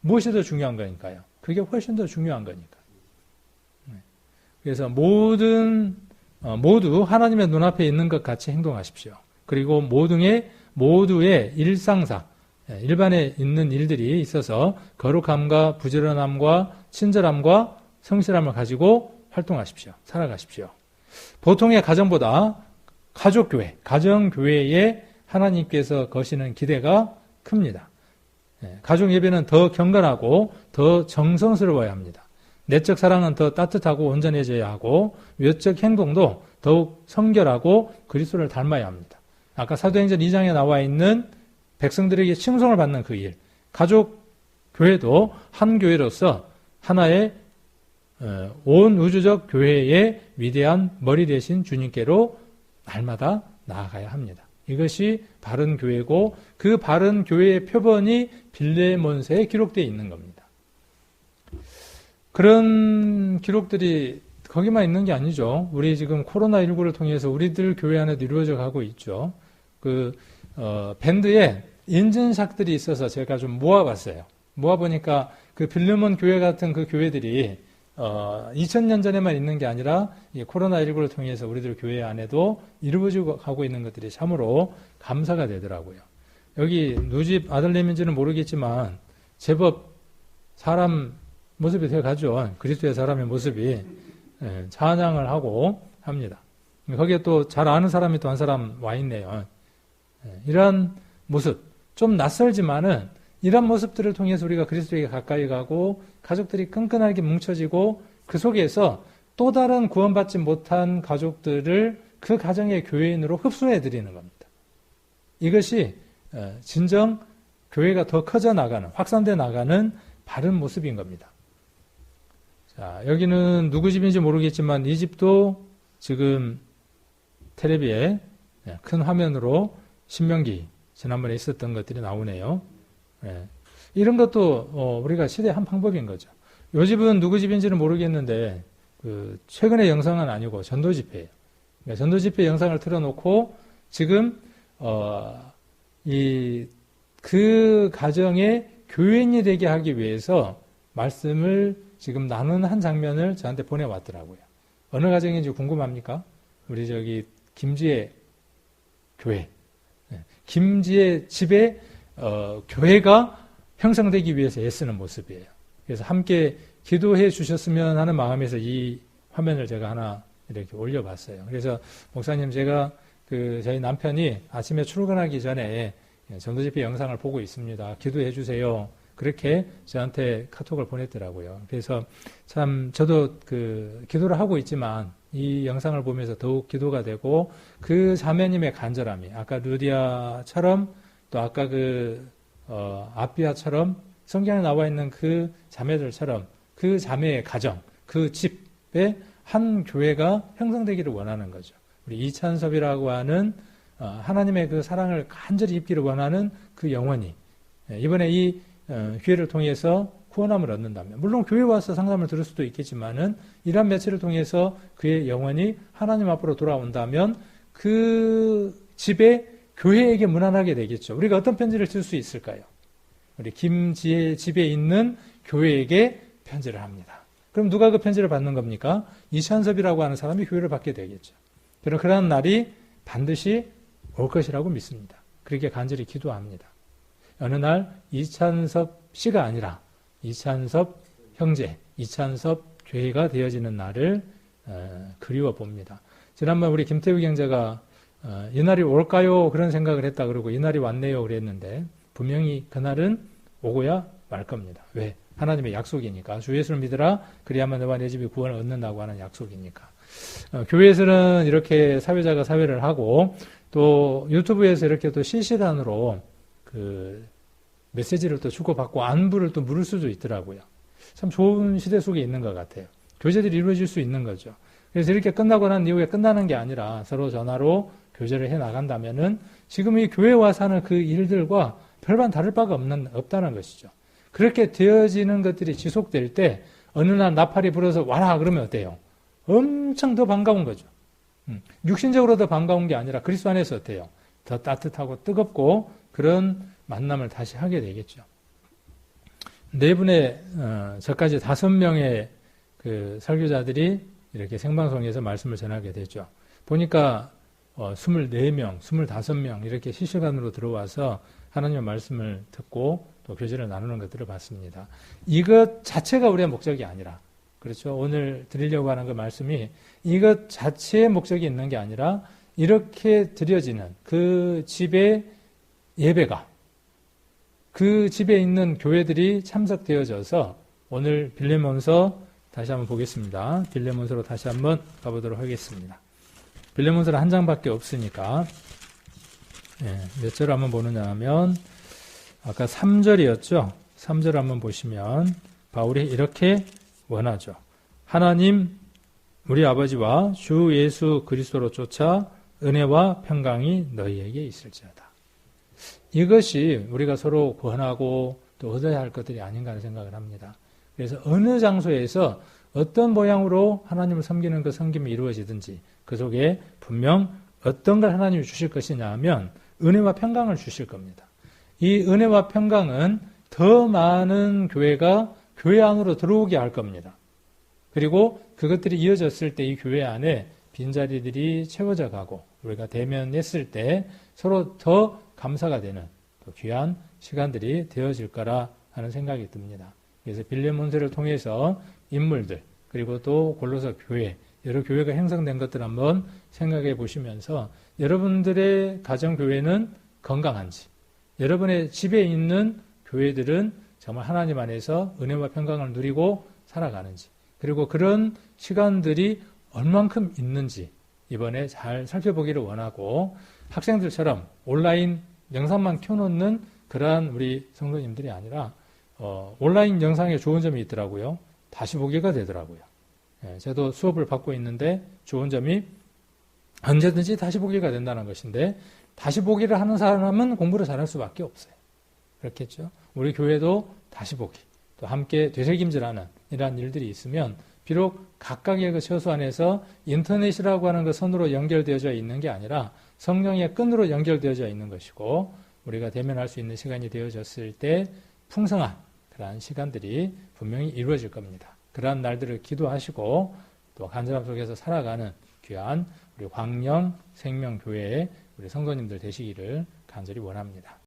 무엇이 더 중요한 거니까요? 그게 훨씬 더 중요한 거니까. 그래서 모두 하나님의 눈앞에 있는 것 같이 행동하십시오. 그리고 모두의 일상사, 일반에 있는 일들이 있어서 거룩함과 부지런함과 친절함과 성실함을 가지고 활동하십시오. 살아가십시오. 보통의 가정보다 가족교회, 가정교회에 하나님께서 거시는 기대가 큽니다. 가족 예배는 더 경건하고 더 정성스러워야 합니다. 내적 사랑은 더 따뜻하고 온전해져야 하고 외적 행동도 더욱 성결하고 그리스도를 닮아야 합니다. 아까 사도행전 2장에 나와 있는 백성들에게 칭송을 받는 그 일, 가족 교회도 한 교회로서 하나의 온 우주적 교회의 위대한 머리 되신 주님께로 날마다 나아가야 합니다. 이것이 바른 교회고 그 바른 교회의 표본이 빌레몬서에 기록되어 있는 겁니다. 그런 기록들이 거기만 있는 게 아니죠. 우리 지금 코로나19를 통해서 우리들 교회 안에도 이루어져 가고 있죠. 밴드에 인증샷들이 있어서 제가 좀 모아봤어요. 모아보니까 그 빌레몬 교회 같은 그 교회들이 2000년 전에만 있는 게 아니라 이 코로나19를 통해서 우리들 교회 안에도 이루어지고 가고 있는 것들이 참으로 감사가 되더라고요. 여기 누집 아들내미인지는 모르겠지만 제법 사람 모습이 되어가죠. 그리스도의 사람의 모습이 찬양을 하고 합니다. 거기에 또 잘 아는 사람이 또 한 사람 와 있네요. 이런 모습, 좀 낯설지만은 이런 모습들을 통해서 우리가 그리스도에게 가까이 가고 가족들이 끈끈하게 뭉쳐지고 그 속에서 또 다른 구원받지 못한 가족들을 그 가정의 교회인으로 흡수해 드리는 겁니다. 이것이 진정 교회가 더 커져 나가는, 확산돼 나가는 바른 모습인 겁니다. 자, 여기는 누구 집인지 모르겠지만 이 집도 지금 텔레비에 큰 화면으로 신명기 지난번에 있었던 것들이 나오네요. 이런 것도 우리가 시대의 한 방법인 거죠. 이 집은 누구 집인지는 모르겠는데 최근의 영상은 아니고 전도 집회예요. 그러니까 전도 집회 영상을 틀어놓고 지금 그 가정의 교인이 되게 하기 위해서 말씀을 지금 나누는 한 장면을 저한테 보내왔더라고요. 어느 가정인지 궁금합니까? 우리 저기 김지혜 교회, 김지혜 집에 교회가 형성되기 위해서 애쓰는 모습이에요. 그래서 함께 기도해 주셨으면 하는 마음에서 이 화면을 제가 하나 이렇게 올려봤어요. 그래서 목사님, 제가 저희 남편이 아침에 출근하기 전에 전도집회 영상을 보고 있습니다. 기도해 주세요. 그렇게 저한테 카톡을 보냈더라고요. 그래서 참 저도 기도를 하고 있지만 이 영상을 보면서 더욱 기도가 되고 그 자매님의 간절함이 아까 루디아처럼 또 아까 아비아처럼 성경에 나와 있는 그 자매들처럼 그 자매의 가정, 그 집에 한 교회가 형성되기를 원하는 거죠. 우리 이찬섭이라고 하는 하나님의 그 사랑을 간절히 입기를 원하는 그 영혼이 이번에 이 기회를 통해서 구원함을 얻는다면 물론 교회 와서 상담을 들을 수도 있겠지만은 이러한 매체를 통해서 그의 영혼이 하나님 앞으로 돌아온다면 그 집에 교회에게 무난하게 되겠죠. 우리가 어떤 편지를 쓸 수 있을까요? 우리 김지혜 집에 있는 교회에게 편지를 합니다. 그럼 누가 그 편지를 받는 겁니까? 이찬섭이라고 하는 사람이 교회를 받게 되겠죠. 그러한 날이 반드시 올 것이라고 믿습니다. 그렇게 간절히 기도합니다. 어느 날 이찬섭 씨가 아니라 이찬섭 형제, 이찬섭 교회가 되어지는 날을 그리워 봅니다. 지난번 우리 김태우 경제가 이 날이 올까요? 그런 생각을 했다 그러고 이 날이 왔네요 그랬는데 분명히 그날은 오고야 말 겁니다. 왜? 하나님의 약속이니까. 주 예수를 믿으라 그리하면 너와 내 집이 구원을 얻는다고 하는 약속이니까. 교회에서는 이렇게 사회자가 사회를 하고 또 유튜브에서 이렇게 또 실시간으로 메시지를 또 주고받고 안부를 또 물을 수도 있더라고요. 참 좋은 시대 속에 있는 것 같아요. 교제들이 이루어질 수 있는 거죠. 그래서 이렇게 끝나고 난 이후에 끝나는 게 아니라 서로 전화로 교제를 해 나간다면은 지금 이 교회 와서 하는 그 일들과 별반 다를 바가 없다는 것이죠. 그렇게 되어지는 것들이 지속될 때 어느 날 나팔이 불어서 와라 그러면 어때요? 엄청 더 반가운 거죠. 육신적으로 더 반가운 게 아니라 그리스도 안에서 어때요? 더 따뜻하고 뜨겁고 그런 만남을 다시 하게 되겠죠. 네 분의 저까지 5명의 그 설교자들이 이렇게 생방송에서 말씀을 전하게 되죠. 보니까 24명, 25명 이렇게 실시간으로 들어와서 하나님의 말씀을 듣고 또 교제를 나누는 것들을 봤습니다. 이것 자체가 우리의 목적이 아니라 그렇죠. 오늘 드리려고 하는 그 말씀이 이것 자체의 목적이 있는 게 아니라 이렇게 드려지는 그 집의 예배가 그 집에 있는 교회들이 참석되어져서 오늘 빌레몬서 다시 한번 보겠습니다. 빌레몬서로 다시 한번 가보도록 하겠습니다. 빌레몬서는 한 장밖에 없으니까 몇 절 한번 보느냐 하면 아까 3절이었죠. 3절 한번 보시면 바울이 이렇게 원하죠. 하나님 우리 아버지와 주 예수 그리스도로 쫓아 은혜와 평강이 너희에게 있을지어다. 이것이 우리가 서로 권하고 또 얻어야 할 것들이 아닌가 하는 생각을 합니다. 그래서 어느 장소에서 어떤 모양으로 하나님을 섬기는 그 섬김이 이루어지든지 그 속에 분명 어떤 걸 하나님이 주실 것이냐 하면 은혜와 평강을 주실 겁니다. 이 은혜와 평강은 더 많은 교회가 교회 안으로 들어오게 할 겁니다. 그리고 그것들이 이어졌을 때 이 교회 안에 빈자리들이 채워져 가고 우리가 대면했을 때 서로 더 감사가 되는 또 귀한 시간들이 되어질 거라 하는 생각이 듭니다. 그래서 빌레몬서를 통해서 인물들 그리고 또 골로새 교회 여러 교회가 형성된 것들 한번 생각해 보시면서 여러분들의 가정교회는 건강한지 여러분의 집에 있는 교회들은 정말 하나님 안에서 은혜와 평강을 누리고 살아가는지 그리고 그런 시간들이 얼만큼 있는지 이번에 잘 살펴보기를 원하고 학생들처럼 온라인 영상만 켜놓는 그러한 우리 성도님들이 아니라 온라인 영상에 좋은 점이 있더라고요. 다시 보기가 되더라고요. 저도 수업을 받고 있는데 좋은 점이 언제든지 다시 보기가 된다는 것인데 다시 보기를 하는 사람은 공부를 잘할 수밖에 없어요. 그렇겠죠. 우리 교회도 다시 보기 또 함께 되새김질하는 이러한 일들이 있으면 비록 각각의 그 처소 안에서 인터넷이라고 하는 그 선으로 연결되어져 있는 게 아니라 성령의 끈으로 연결되어져 있는 것이고 우리가 대면할 수 있는 시간이 되어졌을 때 풍성한 그러한 시간들이 분명히 이루어질 겁니다. 그러한 날들을 기도하시고 또 간절함 속에서 살아가는 귀한 우리 광영 생명교회의 우리 성도님들 되시기를 간절히 원합니다.